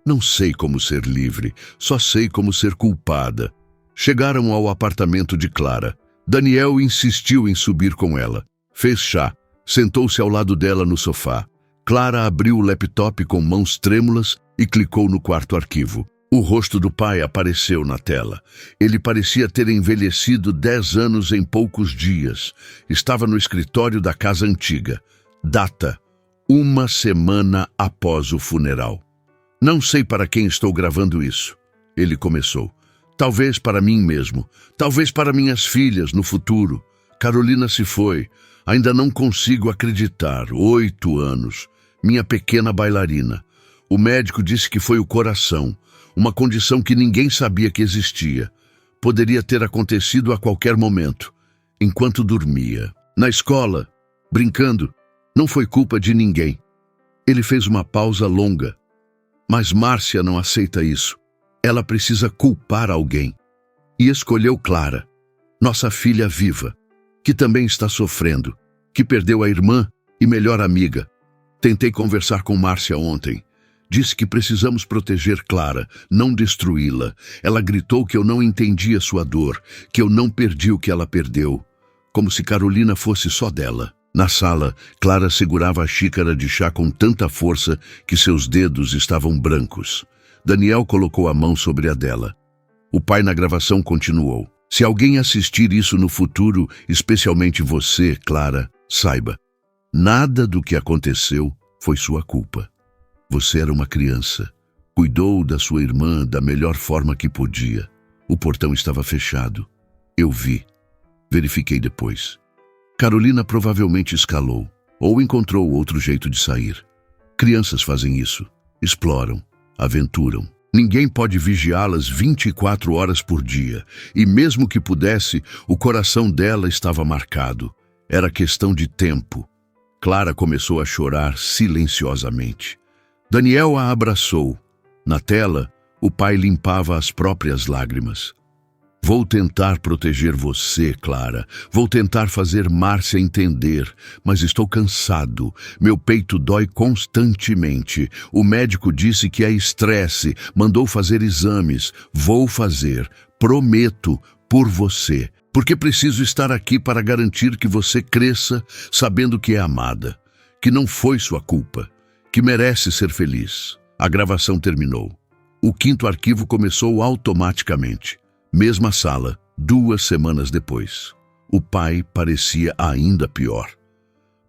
S1: Não sei como ser livre, só sei como ser culpada. Chegaram ao apartamento de Clara. Daniel insistiu em subir com ela. Fez chá, sentou-se ao lado dela no sofá. Clara abriu o laptop com mãos trêmulas e clicou no quarto arquivo. O rosto do pai apareceu na tela. Ele parecia ter envelhecido 10 anos em poucos dias. Estava no escritório da casa antiga. Data: 1 semana após o funeral. Não sei para quem estou gravando isso. Ele começou. Talvez para mim mesmo. Talvez para minhas filhas no futuro. Carolina se foi. Ainda não consigo acreditar. 8 anos. Minha pequena bailarina. O médico disse que foi o coração. Uma condição que ninguém sabia que existia. Poderia ter acontecido a qualquer momento, enquanto dormia. Na escola, brincando, não foi culpa de ninguém. Ele fez uma pausa longa. Mas Márcia não aceita isso. Ela precisa culpar alguém. E escolheu Clara, nossa filha viva, que também está sofrendo, que perdeu a irmã e melhor amiga. Tentei conversar com Márcia ontem. Disse que precisamos proteger Clara, não destruí-la. Ela gritou que eu não entendia sua dor, que eu não perdi o que ela perdeu. Como se Carolina fosse só dela. Na sala, Clara segurava a xícara de chá com tanta força que seus dedos estavam brancos. Daniel colocou a mão sobre a dela. O pai na gravação continuou. Se alguém assistir isso no futuro, especialmente você, Clara, saiba, nada do que aconteceu foi sua culpa. Você era uma criança. Cuidou da sua irmã da melhor forma que podia. O portão estava fechado. Eu vi. Verifiquei depois. Carolina provavelmente escalou ou encontrou outro jeito de sair. Crianças fazem isso. Exploram, aventuram. Ninguém pode vigiá-las 24 horas por dia. E mesmo que pudesse, o coração dela estava marcado. Era questão de tempo. Clara começou a chorar silenciosamente. Daniel a abraçou. Na tela, o pai limpava as próprias lágrimas. Vou tentar proteger você, Clara. Vou tentar fazer Márcia entender, mas estou cansado. Meu peito dói constantemente. O médico disse que é estresse, mandou fazer exames. Vou fazer, prometo, por você. Porque preciso estar aqui para garantir que você cresça sabendo que é amada, que não foi sua culpa, que merece ser feliz. A gravação terminou. O 5º arquivo começou automaticamente. Mesma sala, 2 semanas depois. O pai parecia ainda pior.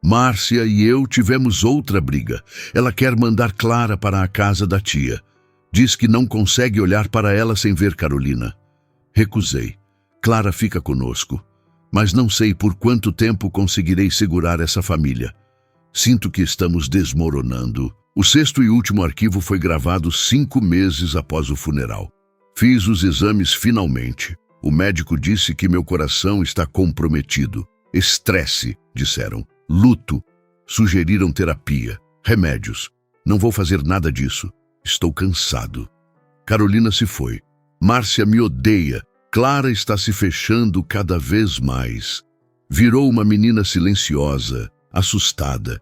S1: Márcia e eu tivemos outra briga. Ela quer mandar Clara para a casa da tia. Diz que não consegue olhar para ela sem ver Carolina. Recusei. Clara fica conosco, mas não sei por quanto tempo conseguirei segurar essa família. Sinto que estamos desmoronando. O 6º e último arquivo foi gravado 5 meses após o funeral. Fiz os exames finalmente. O médico disse que meu coração está comprometido. Estresse, disseram. Luto. Sugeriram terapia, remédios. Não vou fazer nada disso. Estou cansado. Carolina se foi. Márcia me odeia. Clara está se fechando cada vez mais. Virou uma menina silenciosa, assustada.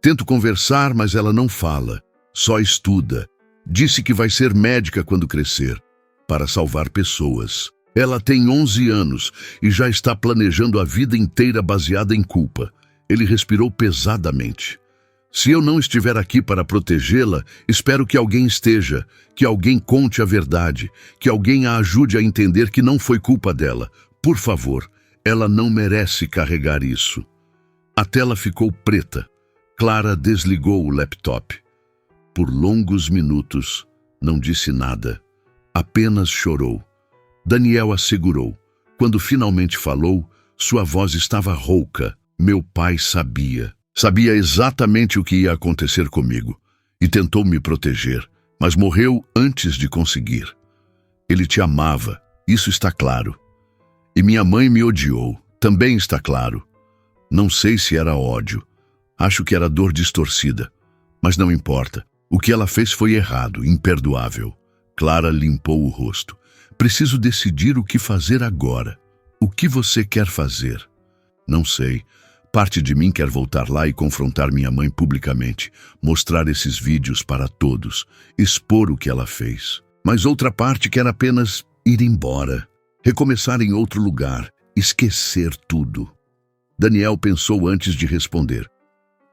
S1: Tento conversar, mas ela não fala. Só estuda. Disse que vai ser médica quando crescer, para salvar pessoas. Ela tem 11 anos e já está planejando a vida inteira baseada em culpa. Ele respirou pesadamente. Se eu não estiver aqui para protegê-la, espero que alguém esteja, que alguém conte a verdade, que alguém a ajude a entender que não foi culpa dela. Por favor, ela não merece carregar isso. A tela ficou preta. Clara desligou o laptop. Por longos minutos, não disse nada. Apenas chorou. Daniel a segurou. Quando finalmente falou, sua voz estava rouca. Meu pai sabia. Sabia exatamente o que ia acontecer comigo e tentou me proteger, mas morreu antes de conseguir. Ele te amava, isso está claro. E minha mãe me odiou, também está claro. Não sei se era ódio. Acho que era dor distorcida. Mas não importa. O que ela fez foi errado, imperdoável. Clara limpou o rosto. Preciso decidir o que fazer agora. O que você quer fazer? Não sei. Parte de mim quer voltar lá e confrontar minha mãe publicamente, mostrar esses vídeos para todos, expor o que ela fez. Mas outra parte quer apenas ir embora, recomeçar em outro lugar, esquecer tudo. Daniel pensou antes de responder.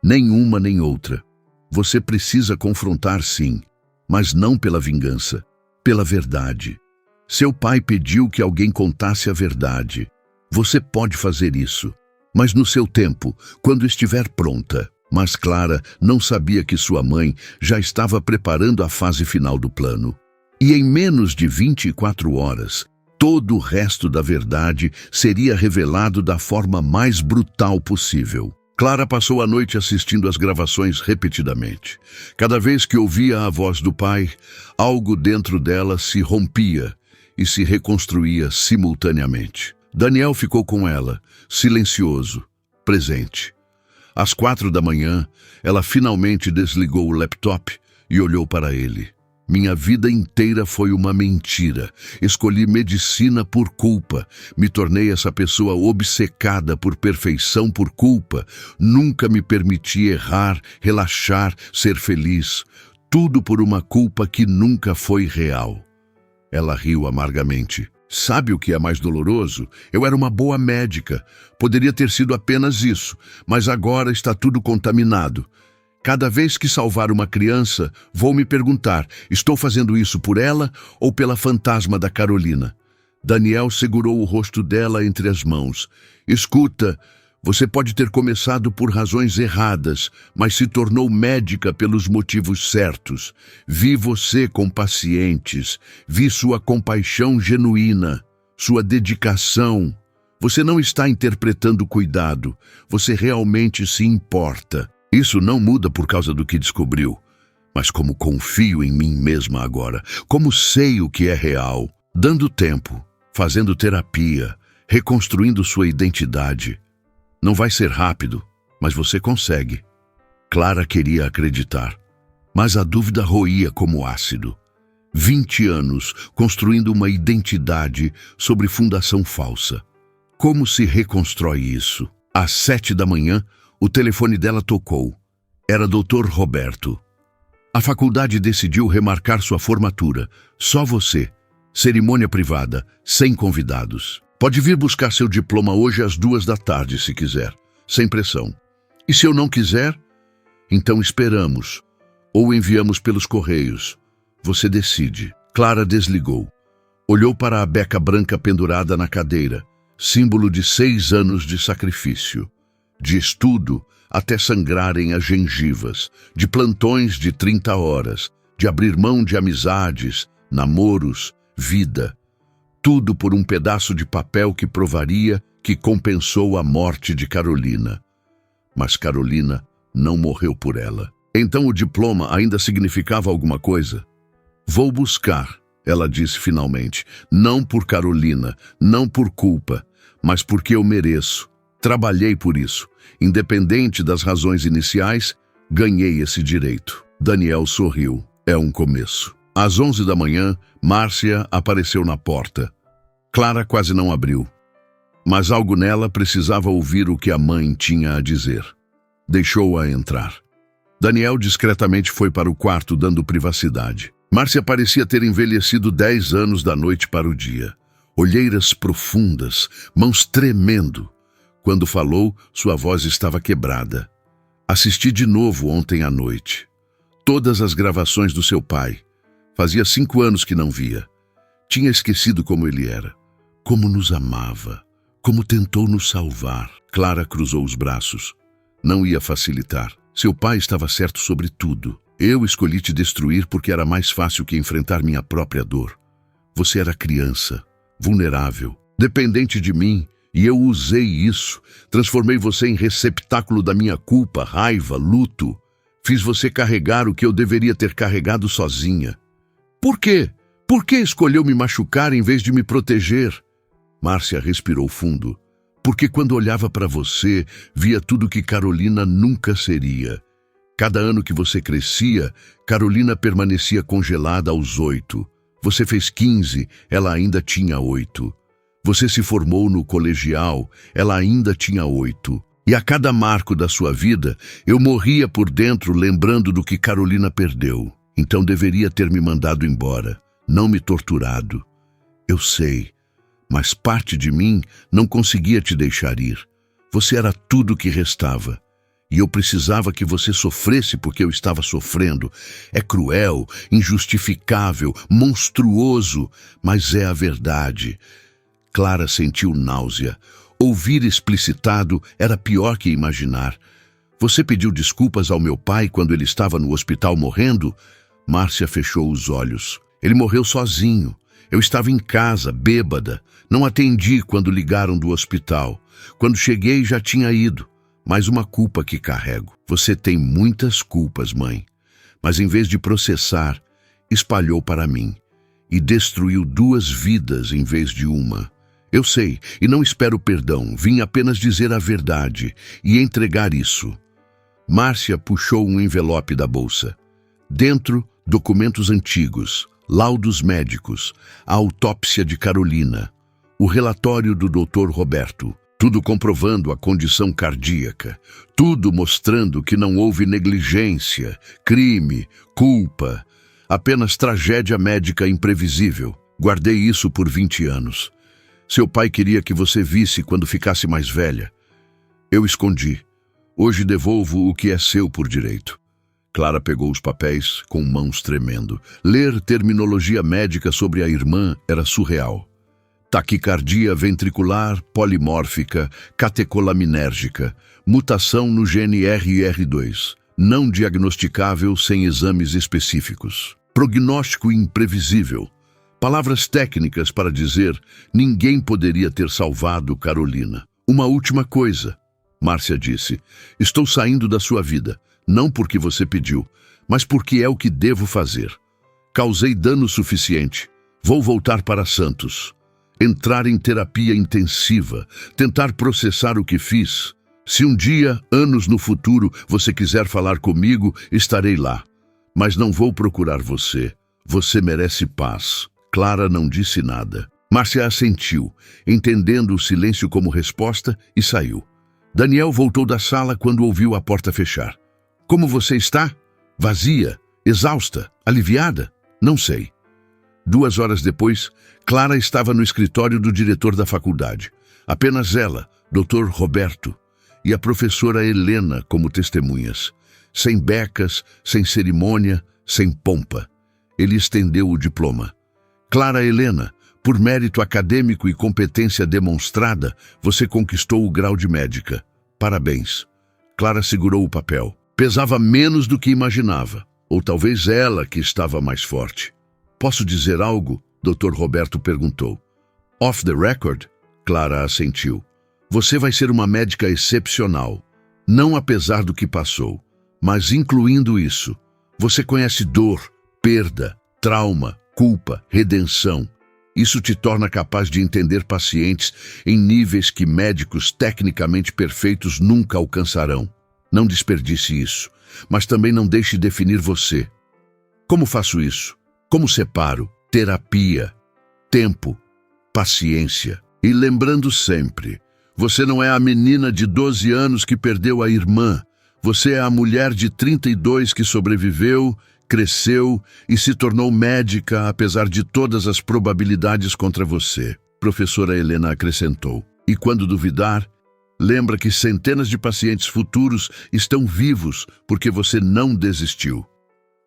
S1: Nenhuma nem outra. Você precisa confrontar, sim, mas não pela vingança, pela verdade. Seu pai pediu que alguém contasse a verdade. Você pode fazer isso, mas no seu tempo, quando estiver pronta. Mas Clara não sabia que sua mãe já estava preparando a fase final do plano. E em menos de 24 horas, todo o resto da verdade seria revelado da forma mais brutal possível. Clara passou a noite assistindo às gravações repetidamente. Cada vez que ouvia a voz do pai, algo dentro dela se rompia e se reconstruía simultaneamente. Daniel ficou com ela, silencioso, presente. Às 4 da manhã, ela finalmente desligou o laptop e olhou para ele. Minha vida inteira foi uma mentira. Escolhi medicina por culpa. Me tornei essa pessoa obcecada por perfeição por culpa. Nunca me permiti errar, relaxar, ser feliz. Tudo por uma culpa que nunca foi real. Ela riu amargamente. Sabe o que é mais doloroso? Eu era uma boa médica. Poderia ter sido apenas isso, mas agora está tudo contaminado. Cada vez que salvar uma criança, vou me perguntar, estou fazendo isso por ela ou pela fantasma da Carolina? Daniel segurou o rosto dela entre as mãos. Escuta, você pode ter começado por razões erradas, mas se tornou médica pelos motivos certos. Vi você com pacientes, vi sua compaixão genuína, sua dedicação. Você não está interpretando cuidado, você realmente se importa. Isso não muda por causa do que descobriu, mas como confio em mim mesma agora, como sei o que é real, dando tempo, fazendo terapia, reconstruindo sua identidade. Não vai ser rápido, mas você consegue. Clara queria acreditar, mas a dúvida roía como ácido. 20 anos construindo uma identidade sobre fundação falsa. Como se reconstrói isso? Às 7 da manhã, o telefone dela tocou. Era Dr. Roberto. A faculdade decidiu remarcar sua formatura. Só você. Cerimônia privada, sem convidados. Pode vir buscar seu diploma hoje às 2 da tarde, se quiser. Sem pressão. E se eu não quiser? Então esperamos. Ou enviamos pelos correios. Você decide. Clara desligou. Olhou para a beca branca pendurada na cadeira. Símbolo de 6 anos de sacrifício. De estudo até sangrarem as gengivas, de plantões de 30 horas, de abrir mão de amizades, namoros, vida. Tudo por um pedaço de papel que provaria que compensou a morte de Carolina. Mas Carolina não morreu por ela. Então o diploma ainda significava alguma coisa? Vou buscar, ela disse finalmente, não por Carolina, não por culpa, mas porque eu mereço. Trabalhei por isso. Independente das razões iniciais, ganhei esse direito. Daniel sorriu. É um começo. Às 11 da manhã, Márcia apareceu na porta. Clara quase não abriu. Mas algo nela precisava ouvir o que a mãe tinha a dizer. Deixou-a entrar. Daniel discretamente foi para o quarto, dando privacidade. Márcia parecia ter envelhecido 10 anos da noite para o dia. Olheiras profundas, mãos tremendo. Quando falou, sua voz estava quebrada. Assisti de novo ontem à noite. Todas as gravações do seu pai. Fazia 5 anos que não via. Tinha esquecido como ele era. Como nos amava. Como tentou nos salvar. Clara cruzou os braços. Não ia facilitar. Seu pai estava certo sobre tudo. Eu escolhi te destruir porque era mais fácil que enfrentar minha própria dor. Você era criança, vulnerável, dependente de mim, e eu usei isso. Transformei você em receptáculo da minha culpa, raiva, luto. Fiz você carregar o que eu deveria ter carregado sozinha. Por quê? Por que escolheu me machucar em vez de me proteger? Márcia respirou fundo. Porque quando olhava para você, via tudo que Carolina nunca seria. Cada ano que você crescia, Carolina permanecia congelada aos 8. Você fez 15, ela ainda tinha 8. Você se formou no colegial, ela ainda tinha 8. E a cada marco da sua vida, eu morria por dentro lembrando do que Carolina perdeu. Então deveria ter me mandado embora, não me torturado. Eu sei, mas parte de mim não conseguia te deixar ir. Você era tudo o que restava. E eu precisava que você sofresse porque eu estava sofrendo. É cruel, injustificável, monstruoso, mas é a verdade. Clara sentiu náusea. Ouvir explicitado era pior que imaginar. Você pediu desculpas ao meu pai quando ele estava no hospital morrendo? Márcia fechou os olhos. Ele morreu sozinho. Eu estava em casa, bêbada. Não atendi quando ligaram do hospital. Quando cheguei, já tinha ido. Mais uma culpa que carrego. Você tem muitas culpas, mãe. Mas em vez de processar, espalhou para mim. E destruiu 2 vidas em vez de uma. Eu sei, e não espero perdão. Vim apenas dizer a verdade e entregar isso. Márcia puxou um envelope da bolsa. Dentro, documentos antigos, laudos médicos, a autópsia de Carolina, o relatório do Dr. Roberto. Tudo comprovando a condição cardíaca, tudo mostrando que não houve negligência, crime, culpa, apenas tragédia médica imprevisível. Guardei isso por 20 anos. Seu pai queria que você visse quando ficasse mais velha. Eu escondi. Hoje devolvo o que é seu por direito. Clara pegou os papéis com mãos tremendo. Ler terminologia médica sobre a irmã era surreal. Taquicardia ventricular polimórfica catecolaminérgica, mutação no gene RR2, não diagnosticável sem exames específicos. Prognóstico imprevisível. Palavras técnicas para dizer ninguém poderia ter salvado Carolina. Uma última coisa, Márcia disse. Estou saindo da sua vida, não porque você pediu, mas porque é o que devo fazer. Causei dano suficiente. Vou voltar para Santos. Entrar em terapia intensiva, tentar processar o que fiz. Se um dia, anos no futuro, você quiser falar comigo, estarei lá. Mas não vou procurar você. Você merece paz. Clara não disse nada. Márcia assentiu, entendendo o silêncio como resposta, e saiu. Daniel voltou da sala quando ouviu a porta fechar. Como você está? Vazia? Exausta? Aliviada? Não sei. 2 horas depois, Clara estava no escritório do diretor da faculdade. Apenas ela, Dr. Roberto, e a professora Helena como testemunhas. Sem becas, sem cerimônia, sem pompa. Ele estendeu o diploma. Clara Helena, por mérito acadêmico e competência demonstrada, você conquistou o grau de médica. Parabéns. Clara segurou o papel. Pesava menos do que imaginava. Ou talvez ela que estava mais forte. Posso dizer algo? Dr. Roberto perguntou. Off the record? Clara assentiu. Você vai ser uma médica excepcional. Não apesar do que passou, mas incluindo isso. Você conhece dor, perda, trauma, culpa, redenção. Isso te torna capaz de entender pacientes em níveis que médicos tecnicamente perfeitos nunca alcançarão. Não desperdice isso, mas também não deixe definir você. Como faço isso? Como separo? Terapia, tempo, paciência. E lembrando sempre, você não é a menina de 12 anos que perdeu a irmã. Você é a mulher de 32 que sobreviveu, cresceu e se tornou médica apesar de todas as probabilidades contra você. Professora Helena acrescentou. E quando duvidar, lembra que centenas de pacientes futuros estão vivos porque você não desistiu.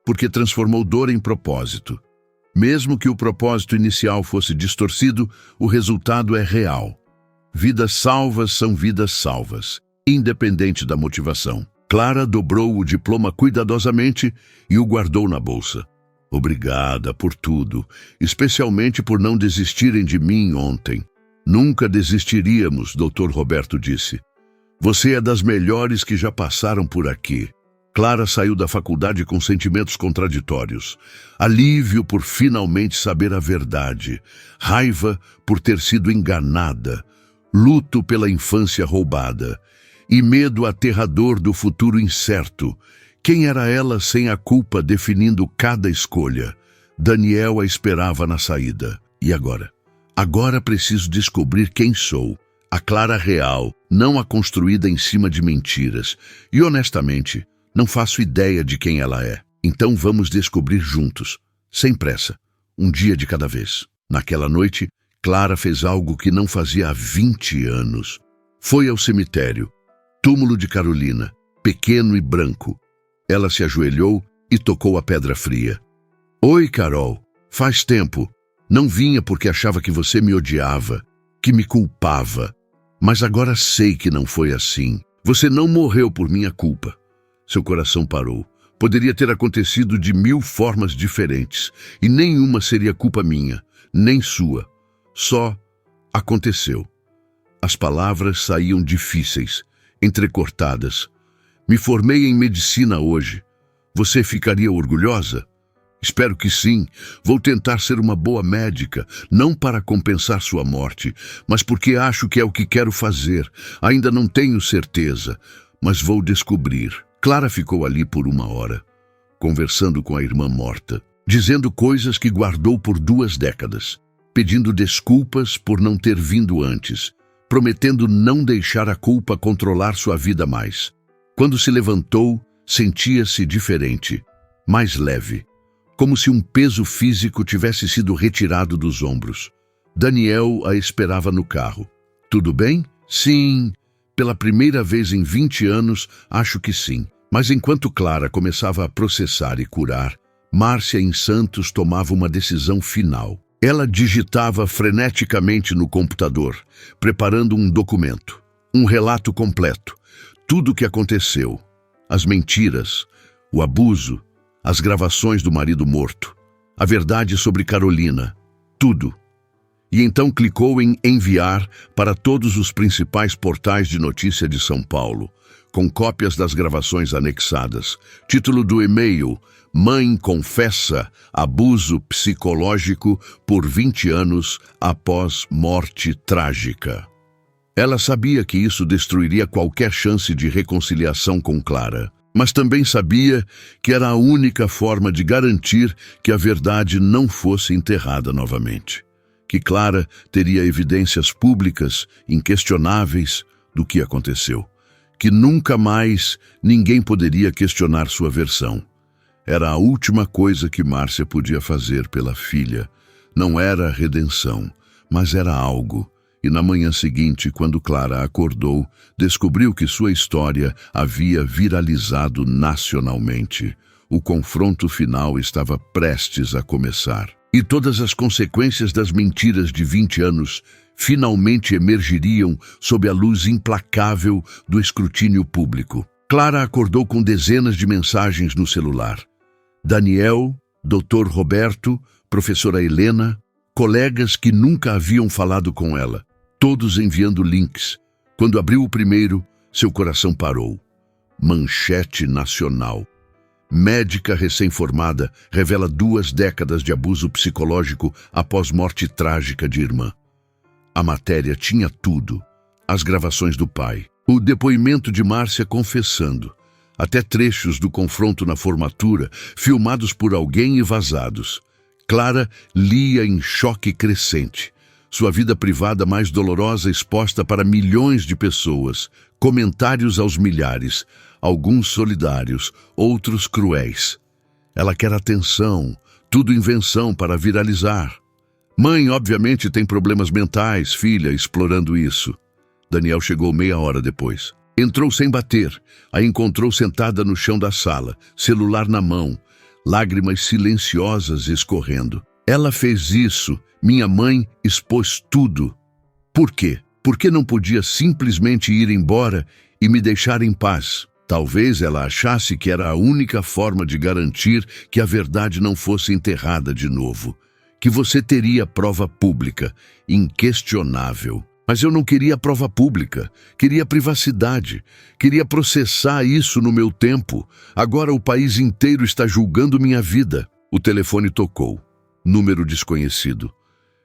S1: Porque transformou dor em propósito. Mesmo que o propósito inicial fosse distorcido, o resultado é real. Vidas salvas são vidas salvas, independente da motivação. Clara dobrou o diploma cuidadosamente e o guardou na bolsa. Obrigada por tudo, especialmente por não desistirem de mim ontem. Nunca desistiríamos, Dr. Roberto disse. Você é das melhores que já passaram por aqui. Clara saiu da faculdade com sentimentos contraditórios. Alívio por finalmente saber a verdade. Raiva por ter sido enganada. Luto pela infância roubada. E medo aterrador do futuro incerto. Quem era ela sem a culpa definindo cada escolha? Daniel a esperava na saída. E agora? Agora preciso descobrir quem sou. A Clara real, não a construída em cima de mentiras. E honestamente, não faço ideia de quem ela é. Então vamos descobrir juntos, sem pressa, um dia de cada vez. Naquela noite, Clara fez algo que não fazia há 20 anos. Foi ao cemitério. Túmulo de Carolina, pequeno e branco. Ela se ajoelhou e tocou a pedra fria. Oi, Carol. Faz tempo. Não vinha porque achava que você me odiava, que me culpava. Mas agora sei que não foi assim. Você não morreu por minha culpa. Seu coração parou. Poderia ter acontecido de 1000 formas diferentes, e nenhuma seria culpa minha, nem sua. Só aconteceu. As palavras saíam difíceis, entrecortadas. Me formei em medicina hoje. Você ficaria orgulhosa? Espero que sim. Vou tentar ser uma boa médica, não para compensar sua morte, mas porque acho que é o que quero fazer. Ainda não tenho certeza, mas vou descobrir. Clara ficou ali por 1 hora, conversando com a irmã morta, dizendo coisas que guardou por 2 décadas, pedindo desculpas por não ter vindo antes, prometendo não deixar a culpa controlar sua vida mais. Quando se levantou, sentia-se diferente, mais leve, como se um peso físico tivesse sido retirado dos ombros. Daniel a esperava no carro. Tudo bem? Sim. Pela primeira vez em 20 anos, acho que sim. Mas enquanto Clara começava a processar e curar, Márcia em Santos tomava uma decisão final. Ela digitava freneticamente no computador, preparando um documento, um relato completo. Tudo o que aconteceu, as mentiras, o abuso, as gravações do marido morto, a verdade sobre Carolina, tudo. E então clicou em enviar para todos os principais portais de notícia de São Paulo, com cópias das gravações anexadas. Título do e-mail: Mãe confessa abuso psicológico por 20 anos após morte trágica. Ela sabia que isso destruiria qualquer chance de reconciliação com Clara, mas também sabia que era a única forma de garantir que a verdade não fosse enterrada novamente. Que Clara teria evidências públicas, inquestionáveis, do que aconteceu. Que nunca mais ninguém poderia questionar sua versão. Era a última coisa que Márcia podia fazer pela filha. Não era redenção, mas era algo. E na manhã seguinte, quando Clara acordou, descobriu que sua história havia viralizado nacionalmente. O confronto final estava prestes a começar. E todas as consequências das mentiras de 20 anos finalmente emergiriam sob a luz implacável do escrutínio público. Clara acordou com dezenas de mensagens no celular. Daniel, Dr. Roberto, professora Helena, colegas que nunca haviam falado com ela, todos enviando links. Quando abriu o primeiro, seu coração parou. Manchete nacional. médica recém-formada, revela 2 décadas de abuso psicológico após morte trágica de irmã. A matéria tinha tudo: as gravações do pai, o depoimento de Márcia confessando, até trechos do confronto na formatura, filmados por alguém e vazados. Clara lia em choque crescente. Sua vida privada mais dolorosa exposta para milhões de pessoas, comentários aos milhares, alguns solidários, outros cruéis. Ela quer atenção, tudo invenção para viralizar. Mãe, obviamente, tem problemas mentais, filha, explorando isso. Daniel chegou meia hora depois. Entrou sem bater, a encontrou sentada no chão da sala, celular na mão, lágrimas silenciosas escorrendo. Ela fez isso, minha mãe expôs tudo. Por quê? Porque não podia simplesmente ir embora e me deixar em paz. Talvez ela achasse que era a única forma de garantir que a verdade não fosse enterrada de novo, que você teria prova pública, inquestionável. Mas eu não queria prova pública, queria privacidade, queria processar isso no meu tempo. Agora o país inteiro está julgando minha vida. O telefone tocou. Número desconhecido.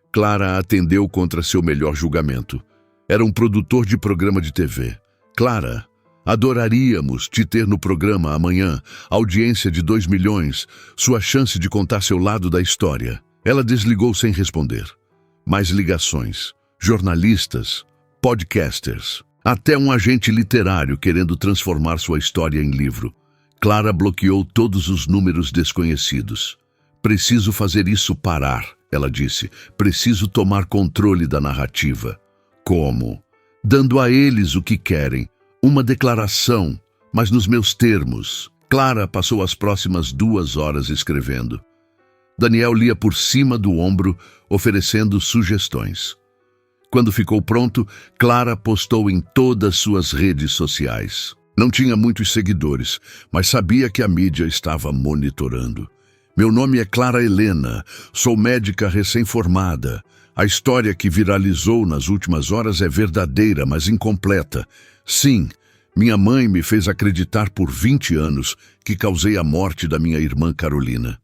S1: Clara atendeu contra seu melhor julgamento. Era um produtor de programa de TV. Clara, adoraríamos te ter no programa amanhã. Audiência de 2 milhões. Sua chance de contar seu lado da história. Ela desligou sem responder. Mais ligações. Jornalistas, podcasters, até um agente literário querendo transformar sua história em livro. Clara bloqueou todos os números desconhecidos. Preciso fazer isso parar, ela disse. Preciso tomar controle da narrativa. Como? Dando a eles o que querem. Uma declaração, mas nos meus termos. Clara passou as próximas 2 horas escrevendo. Daniel lia por cima do ombro, oferecendo sugestões. Quando ficou pronto, Clara postou em todas suas redes sociais. Não tinha muitos seguidores, mas sabia que a mídia estava monitorando. Meu nome é Clara Helena, sou médica recém-formada. A história que viralizou nas últimas horas é verdadeira, mas incompleta. Sim, minha mãe me fez acreditar por 20 anos que causei a morte da minha irmã Carolina.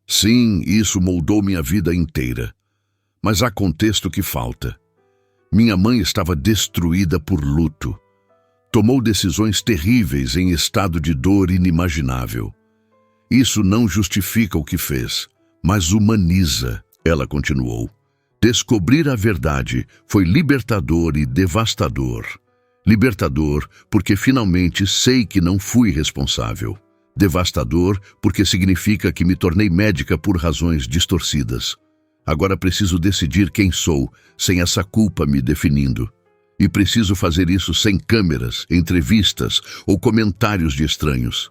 S1: Sim, isso moldou minha vida inteira. Mas há contexto que falta. Minha mãe estava destruída por luto. Tomou decisões terríveis em estado de dor inimaginável. Isso não justifica o que fez, mas humaniza, ela continuou. Descobrir a verdade foi libertador e devastador. Libertador porque finalmente sei que não fui responsável. Devastador porque significa que me tornei médica por razões distorcidas. Agora preciso decidir quem sou, sem essa culpa me definindo. E preciso fazer isso sem câmeras, entrevistas ou comentários de estranhos.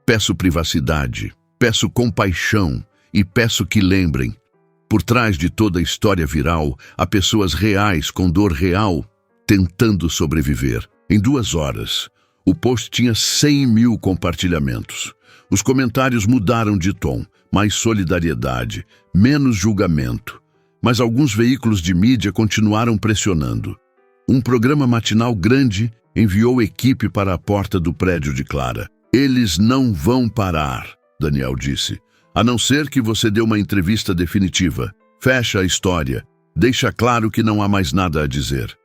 S1: Peço privacidade, peço compaixão e peço que lembrem. Por trás de toda a história viral, há pessoas reais com dor real, tentando sobreviver. Em 2 horas, o post tinha 100 mil compartilhamentos. Os comentários mudaram de tom. Mais solidariedade, menos julgamento. Mas alguns veículos de mídia continuaram pressionando. Um programa matinal grande enviou equipe para a porta do prédio de Clara. Eles não vão parar, Daniel disse, a não ser que você dê uma entrevista definitiva. Fecha a história. Deixa claro que não há mais nada a dizer.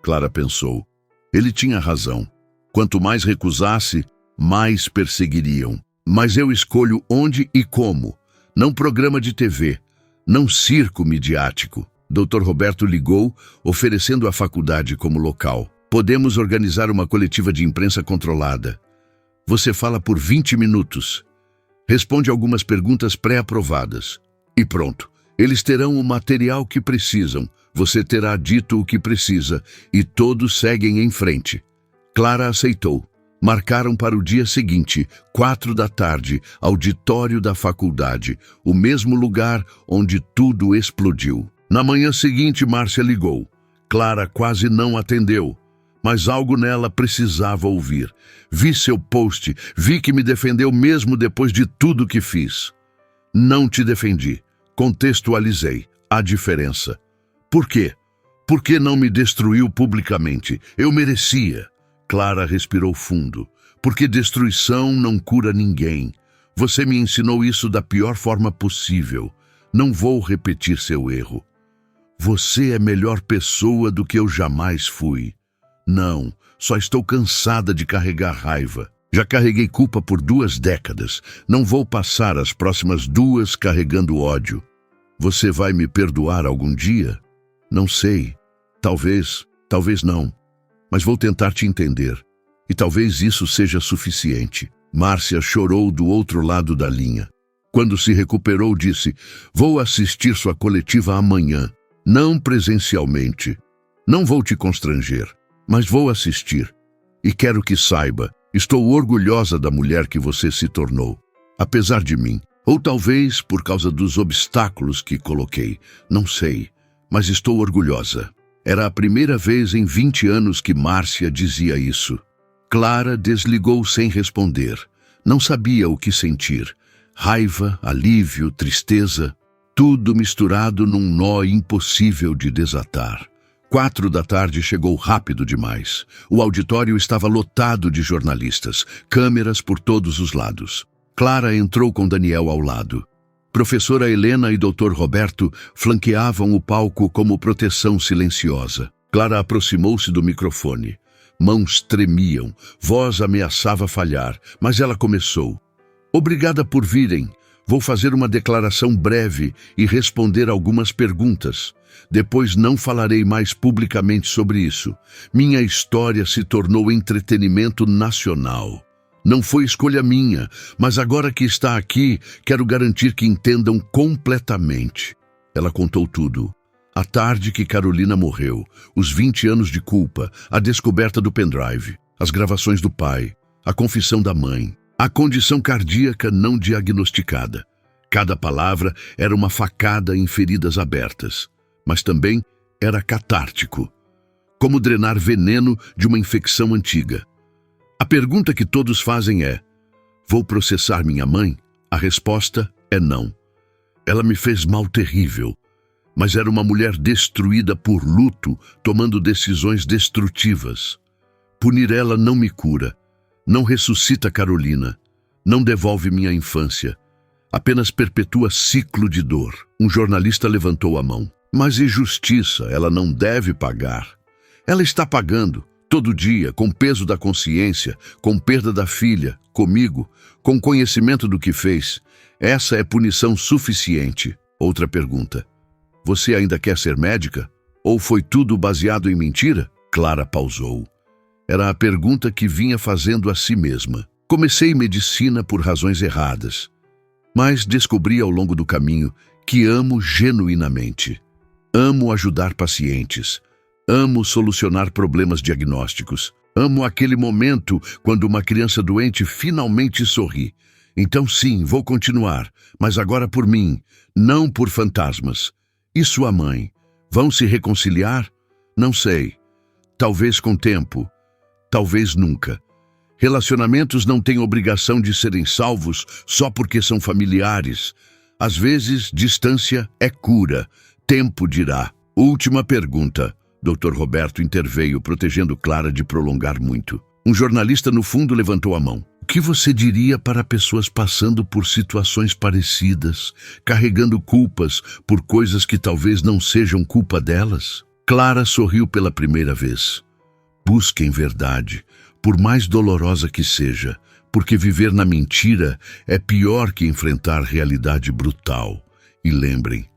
S1: Clara pensou. Ele tinha razão. Quanto mais recusasse, mais perseguiriam. Mas eu escolho onde e como. Não programa de TV, não circo midiático. Dr. Roberto ligou, oferecendo a faculdade como local. Podemos organizar uma coletiva de imprensa controlada. Você fala por 20 minutos. Responde algumas perguntas pré-aprovadas. E pronto. Eles terão o material que precisam. Você terá dito o que precisa. E todos seguem em frente. Clara aceitou. Marcaram para o dia seguinte, 4 da tarde, auditório da faculdade, o mesmo lugar onde tudo explodiu. Na manhã seguinte, Márcia ligou. Clara quase não atendeu, mas algo nela precisava ouvir. Vi seu post, vi que me defendeu mesmo depois de tudo que fiz. Não te defendi, contextualizei. Há diferença. Por quê? Por que não me destruiu publicamente? Eu merecia. Clara respirou fundo. Porque destruição não cura ninguém. Você me ensinou isso da pior forma possível. Não vou repetir seu erro. Você é melhor pessoa do que eu jamais fui. Não, só estou cansada de carregar raiva. Já carreguei culpa por 2 décadas. Não vou passar as próximas 2 carregando ódio. Você vai me perdoar algum dia? Não sei. Talvez, talvez não. Mas vou tentar te entender. E talvez isso seja suficiente. Márcia chorou do outro lado da linha. Quando se recuperou, disse: vou assistir sua coletiva amanhã. Não presencialmente. Não vou te constranger, mas vou assistir. E quero que saiba, estou orgulhosa da mulher que você se tornou. Apesar de mim. Ou talvez por causa dos obstáculos que coloquei. Não sei, mas estou orgulhosa. Era a primeira vez em 20 anos que Márcia dizia isso. Clara desligou sem responder. Não sabia o que sentir. Raiva, alívio, tristeza, tudo misturado num nó impossível de desatar. 4 da tarde chegou rápido demais. O auditório estava lotado de jornalistas, câmeras por todos os lados. Clara entrou com Daniel ao lado. Professora Helena e Dr. Roberto flanqueavam o palco como proteção silenciosa. Clara aproximou-se do microfone. Mãos tremiam, voz ameaçava falhar, mas ela começou. Obrigada por virem. Vou fazer uma declaração breve e responder algumas perguntas. Depois não falarei mais publicamente sobre isso. Minha história se tornou entretenimento nacional. Não foi escolha minha, mas agora que está aqui, quero garantir que entendam completamente. Ela contou tudo. A tarde que Carolina morreu, os 20 anos de culpa, a descoberta do pendrive, as gravações do pai, a confissão da mãe, a condição cardíaca não diagnosticada. Cada palavra era uma facada em feridas abertas, mas também era catártico, como drenar veneno de uma infecção antiga. A pergunta que todos fazem é: vou processar minha mãe? A resposta é não. Ela me fez mal terrível, mas era uma mulher destruída por luto, tomando decisões destrutivas. Punir ela não me cura, não ressuscita Carolina, não devolve minha infância, apenas perpetua ciclo de dor. Um jornalista levantou a mão. Mas e justiça? Ela não deve pagar. Ela está pagando. Todo dia, com peso da consciência, com perda da filha, comigo, com conhecimento do que fez. Essa é punição suficiente. Outra pergunta. Você ainda quer ser médica? Ou foi tudo baseado em mentira? Clara pausou. Era a pergunta que vinha fazendo a si mesma. Comecei medicina por razões erradas, mas descobri ao longo do caminho que amo genuinamente. Amo ajudar pacientes. Amo solucionar problemas diagnósticos. Amo aquele momento quando uma criança doente finalmente sorri. Então sim, vou continuar, mas agora por mim, não por fantasmas. E sua mãe? Vão se reconciliar? Não sei. Talvez com tempo. Talvez nunca. Relacionamentos não têm obrigação de serem salvos só porque são familiares. Às vezes, distância é cura. Tempo dirá. Última pergunta. Dr. Roberto interveio, protegendo Clara de prolongar muito. Um jornalista no fundo levantou a mão. O que você diria para pessoas passando por situações parecidas, carregando culpas por coisas que talvez não sejam culpa delas? Clara sorriu pela primeira vez. Busquem verdade, por mais dolorosa que seja, porque viver na mentira é pior que enfrentar realidade brutal. E lembrem,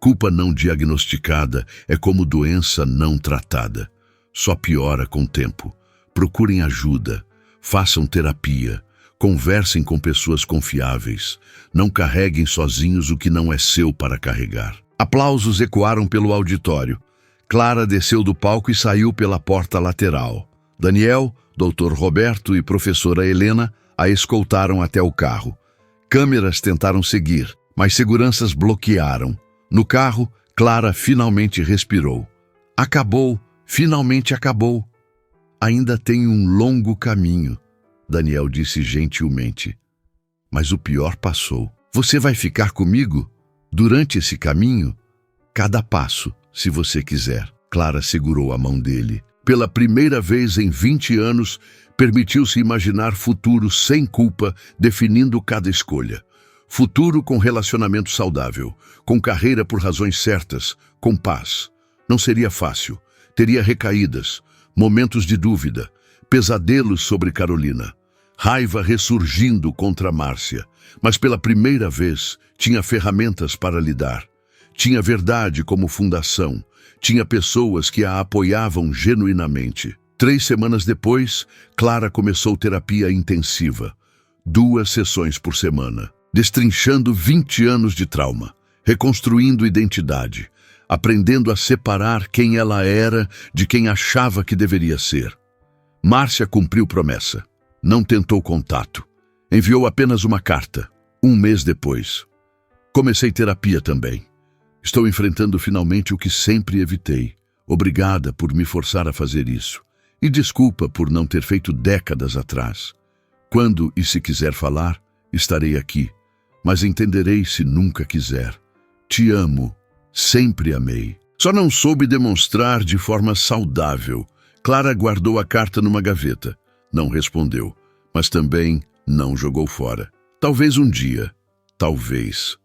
S1: culpa não diagnosticada é como doença não tratada. Só piora com o tempo. Procurem ajuda, façam terapia, conversem com pessoas confiáveis. Não carreguem sozinhos o que não é seu para carregar. Aplausos ecoaram pelo auditório. Clara desceu do palco e saiu pela porta lateral. Daniel, Dr. Roberto e professora Helena a escoltaram até o carro. Câmeras tentaram seguir, mas seguranças bloquearam. No carro, Clara finalmente respirou. Acabou, finalmente acabou. Ainda tem um longo caminho, Daniel disse gentilmente. Mas o pior passou. Você vai ficar comigo durante esse caminho? Cada passo, se você quiser. Clara segurou a mão dele. Pela primeira vez em 20 anos, permitiu-se imaginar futuro sem culpa, definindo cada escolha. Futuro com relacionamento saudável, com carreira por razões certas, com paz. Não seria fácil. Teria recaídas, momentos de dúvida, pesadelos sobre Carolina, raiva ressurgindo contra Márcia. Mas pela primeira vez, tinha ferramentas para lidar. Tinha verdade como fundação. Tinha pessoas que a apoiavam genuinamente. 3 semanas depois, Clara começou terapia intensiva. 2 sessões por semana. Destrinchando 20 anos de trauma. Reconstruindo identidade. Aprendendo a separar quem ela era de quem achava que deveria ser. Márcia cumpriu promessa. Não tentou contato. Enviou apenas uma carta. 1 mês depois. Comecei terapia também. Estou enfrentando finalmente o que sempre evitei. Obrigada por me forçar a fazer isso. E desculpa por não ter feito décadas atrás. Quando e se quiser falar, estarei aqui. Mas entenderei se nunca quiser. Te amo. Sempre amei. Só não soube demonstrar de forma saudável. Clara guardou a carta numa gaveta. Não respondeu, mas também não jogou fora. Talvez um dia. Talvez.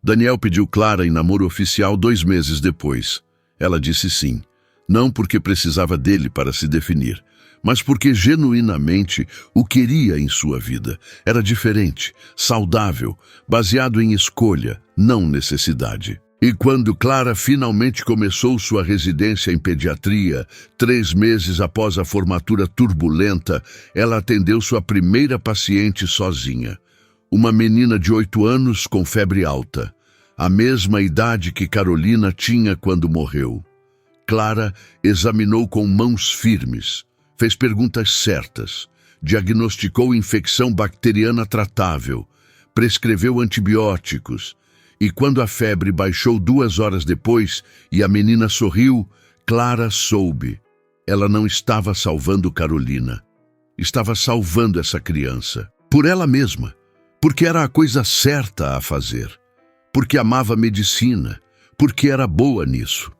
S1: Daniel pediu Clara em namoro oficial 2 meses depois. Ela disse sim. Não porque precisava dele para se definir, mas porque genuinamente o queria em sua vida. Era diferente, saudável, baseado em escolha, não necessidade. E quando Clara finalmente começou sua residência em pediatria, 3 meses após a formatura turbulenta, ela atendeu sua primeira paciente sozinha. Uma menina de 8 anos com febre alta, a mesma idade que Carolina tinha quando morreu. Clara examinou com mãos firmes, fez perguntas certas, diagnosticou infecção bacteriana tratável, prescreveu antibióticos, e quando a febre baixou 2 horas depois e a menina sorriu, Clara soube. Ela não estava salvando Carolina. Estava salvando essa criança. Por ela mesma. Porque era a coisa certa a fazer. Porque amava medicina. Porque era boa nisso.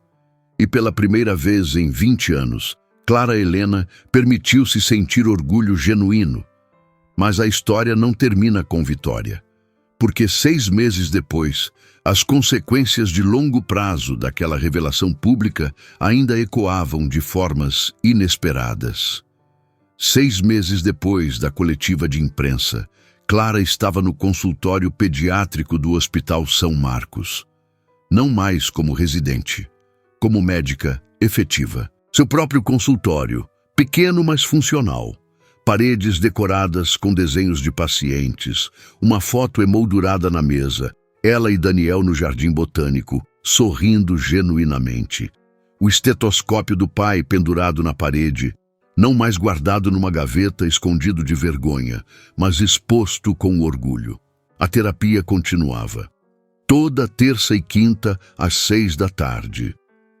S1: E pela primeira vez em 20 anos, Clara Helena permitiu-se sentir orgulho genuíno. Mas a história não termina com vitória. Porque 6 meses depois, as consequências de longo prazo daquela revelação pública ainda ecoavam de formas inesperadas. 6 meses depois da coletiva de imprensa, Clara estava no consultório pediátrico do Hospital São Marcos. Não mais como residente, como médica efetiva. Seu próprio consultório, pequeno mas funcional. Paredes decoradas com desenhos de pacientes, uma foto emoldurada na mesa, ela e Daniel no jardim botânico, sorrindo genuinamente. O estetoscópio do pai pendurado na parede, não mais guardado numa gaveta escondido de vergonha, mas exposto com orgulho. A terapia continuava. Toda terça e quinta, às 6 da tarde.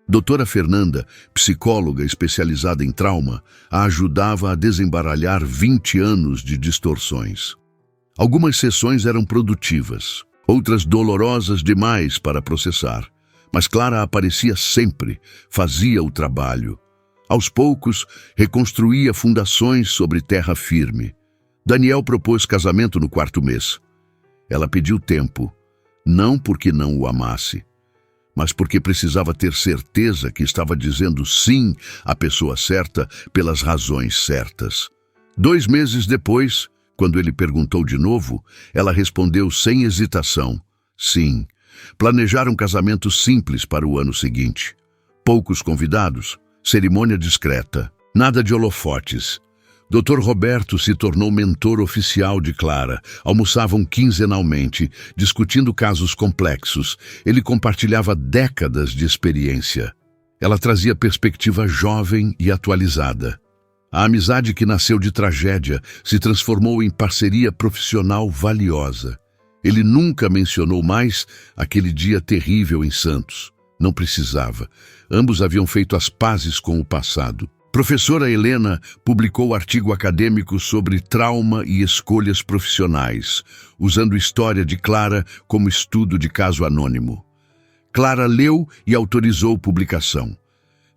S1: Doutora Fernanda, psicóloga especializada em trauma, a ajudava a desembaralhar 20 anos de distorções. Algumas sessões eram produtivas, outras dolorosas demais para processar, mas Clara aparecia sempre, fazia o trabalho. Aos poucos, reconstruía fundações sobre terra firme. Daniel propôs casamento no 4º mês. Ela pediu tempo, não porque não o amasse, mas porque precisava ter certeza que estava dizendo sim à pessoa certa pelas razões certas. 2 meses depois, quando ele perguntou de novo, ela respondeu sem hesitação, sim. Planejaram um casamento simples para o ano seguinte. Poucos convidados, cerimônia discreta, nada de holofotes. Dr. Roberto se tornou mentor oficial de Clara. Almoçavam quinzenalmente, discutindo casos complexos. Ele compartilhava décadas de experiência. Ela trazia perspectiva jovem e atualizada. A amizade que nasceu de tragédia se transformou em parceria profissional valiosa. Ele nunca mencionou mais aquele dia terrível em Santos. Não precisava. Ambos haviam feito as pazes com o passado. Professora Helena publicou artigo acadêmico sobre trauma e escolhas profissionais, usando história de Clara como estudo de caso anônimo. Clara leu e autorizou publicação.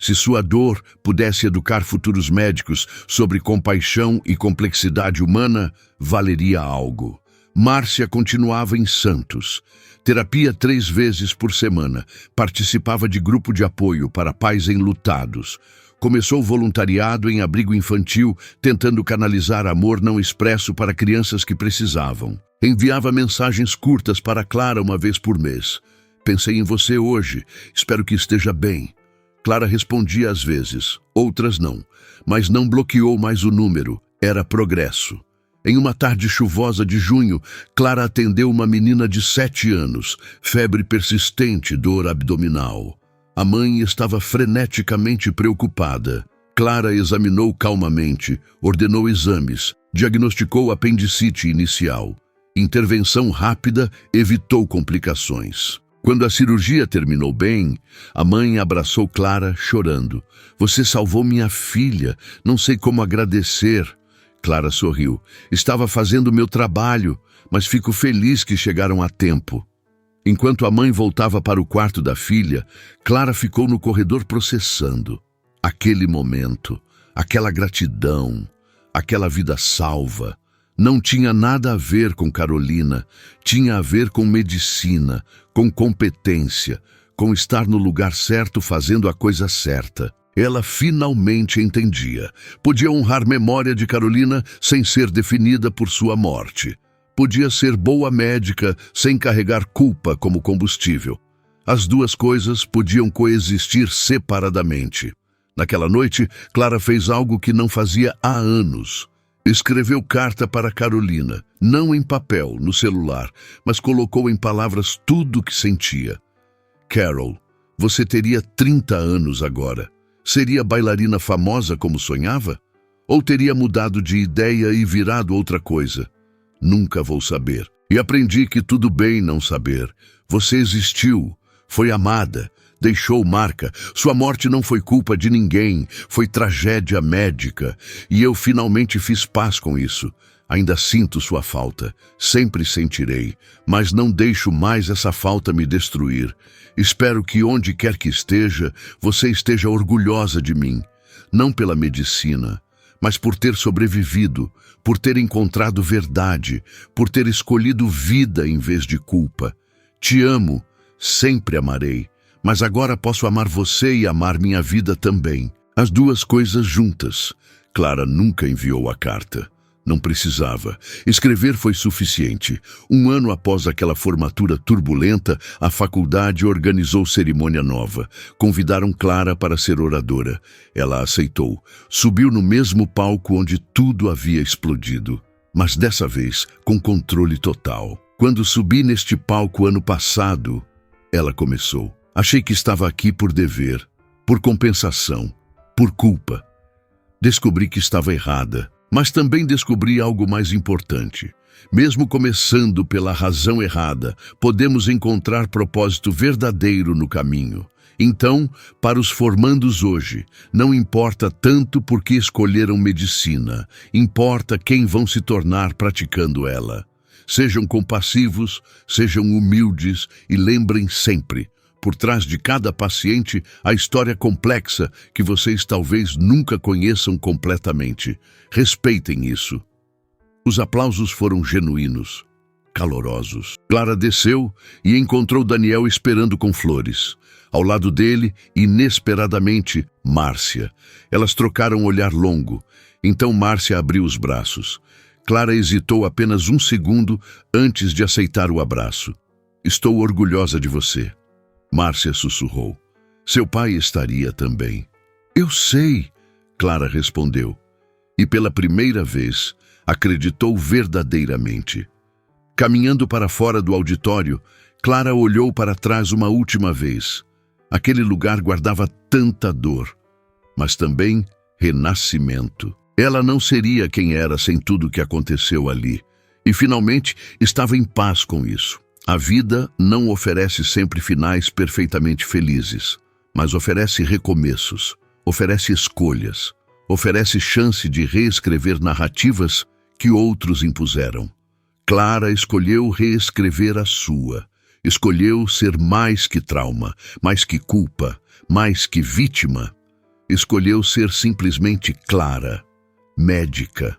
S1: Se sua dor pudesse educar futuros médicos sobre compaixão e complexidade humana, valeria algo. Márcia continuava em Santos. Terapia 3 vezes por semana. Participava de grupo de apoio para pais enlutados. Começou voluntariado em abrigo infantil, tentando canalizar amor não expresso para crianças que precisavam. Enviava mensagens curtas para Clara uma vez por mês. Pensei em você hoje. Espero que esteja bem. Clara respondia às vezes, outras não, mas não bloqueou mais o número. Era progresso. Em uma tarde chuvosa de junho, Clara atendeu uma menina de 7 anos, febre persistente, dor abdominal. A mãe estava freneticamente preocupada. Clara examinou calmamente, ordenou exames, diagnosticou apendicite inicial. Intervenção rápida evitou complicações. Quando a cirurgia terminou bem, a mãe abraçou Clara, chorando. Você salvou minha filha, não sei como agradecer. Clara sorriu. Estava fazendo o meu trabalho, mas fico feliz que chegaram a tempo. Enquanto a mãe voltava para o quarto da filha, Clara ficou no corredor processando. Aquele momento, aquela gratidão, aquela vida salva. Não tinha nada a ver com Carolina, tinha a ver com medicina, com competência, com estar no lugar certo fazendo a coisa certa. Ela finalmente entendia. Podia honrar memória de Carolina sem ser definida por sua morte. Podia ser boa médica sem carregar culpa como combustível. As duas coisas podiam coexistir separadamente. Naquela noite, Clara fez algo que não fazia há anos. Escreveu carta para Carolina, não em papel, no celular, mas colocou em palavras tudo o que sentia. Carol, você teria 30 anos agora. Seria bailarina famosa como sonhava? Ou teria mudado de ideia e virado outra coisa? Nunca vou saber. E aprendi que tudo bem não saber. Você existiu, foi amada, deixou marca. Sua morte não foi culpa de ninguém, foi tragédia médica. E eu finalmente fiz paz com isso. Ainda sinto sua falta, sempre sentirei, mas não deixo mais essa falta me destruir. Espero que onde quer que esteja, você esteja orgulhosa de mim. Não pela medicina, mas por ter sobrevivido, por ter encontrado verdade, por ter escolhido vida em vez de culpa. Te amo, sempre amarei, mas agora posso amar você e amar minha vida também. As duas coisas juntas. Clara nunca enviou a carta. Não precisava. Escrever foi suficiente. 1 ano após aquela formatura turbulenta, a faculdade organizou cerimônia nova. Convidaram Clara para ser oradora. Ela aceitou. Subiu no mesmo palco onde tudo havia explodido. Mas dessa vez, com controle total. Quando subi neste palco ano passado, ela começou. Achei que estava aqui por dever, por compensação, por culpa. Descobri que estava errada. Mas também descobri algo mais importante. Mesmo começando pela razão errada, podemos encontrar propósito verdadeiro no caminho. Então, para os formandos hoje, não importa tanto por que escolheram medicina, importa quem vão se tornar praticando ela. Sejam compassivos, sejam humildes e lembrem sempre, por trás de cada paciente, a história complexa que vocês talvez nunca conheçam completamente. Respeitem isso. Os aplausos foram genuínos, calorosos. Clara desceu e encontrou Daniel esperando com flores. Ao lado dele, inesperadamente, Márcia. Elas trocaram um olhar longo. Então Márcia abriu os braços. Clara hesitou apenas 1 segundo antes de aceitar o abraço. Estou orgulhosa de você. Márcia sussurrou. Seu pai estaria também. Eu sei, Clara respondeu. E pela primeira vez, acreditou verdadeiramente. Caminhando para fora do auditório, Clara olhou para trás uma última vez. Aquele lugar guardava tanta dor, mas também renascimento. Ela não seria quem era sem tudo o que aconteceu ali. E finalmente estava em paz com isso. A vida não oferece sempre finais perfeitamente felizes, mas oferece recomeços, oferece escolhas, oferece chance de reescrever narrativas que outros impuseram. Clara escolheu reescrever a sua. Escolheu ser mais que trauma, mais que culpa, mais que vítima. escolheu ser simplesmente Clara, médica,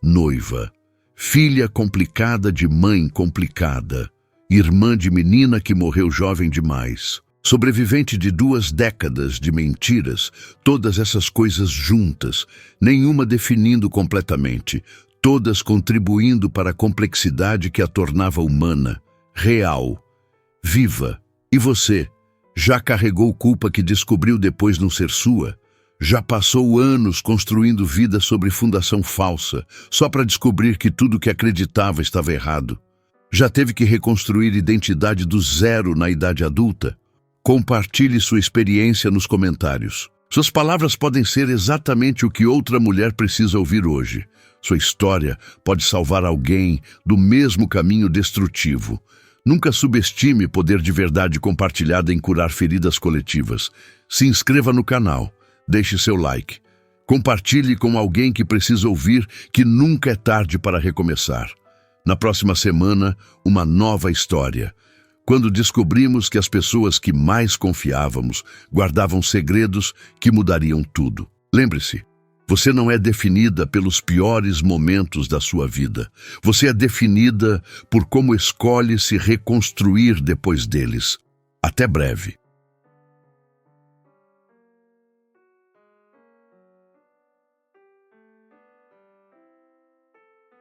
S1: noiva, filha complicada de mãe complicada, irmã de menina que morreu jovem demais, sobrevivente de 2 décadas de mentiras, todas essas coisas juntas, nenhuma definindo completamente, todas contribuindo para a complexidade que a tornava humana, real, viva. E você, já carregou culpa que descobriu depois não ser sua? Já passou anos construindo vida sobre fundação falsa, só para descobrir que tudo que acreditava estava errado? Já teve que reconstruir identidade do zero na idade adulta? Compartilhe sua experiência nos comentários. Suas palavras podem ser exatamente o que outra mulher precisa ouvir hoje. Sua história pode salvar alguém do mesmo caminho destrutivo. Nunca subestime o poder de verdade compartilhada em curar feridas coletivas. Se inscreva no canal, deixe seu like. Compartilhe com alguém que precisa ouvir que nunca é tarde para recomeçar. Na próxima semana, uma nova história. Quando descobrimos que as pessoas que mais confiávamos guardavam segredos que mudariam tudo. Lembre-se, você não é definida pelos piores momentos da sua vida. Você é definida por como escolhe se reconstruir depois deles. Até breve.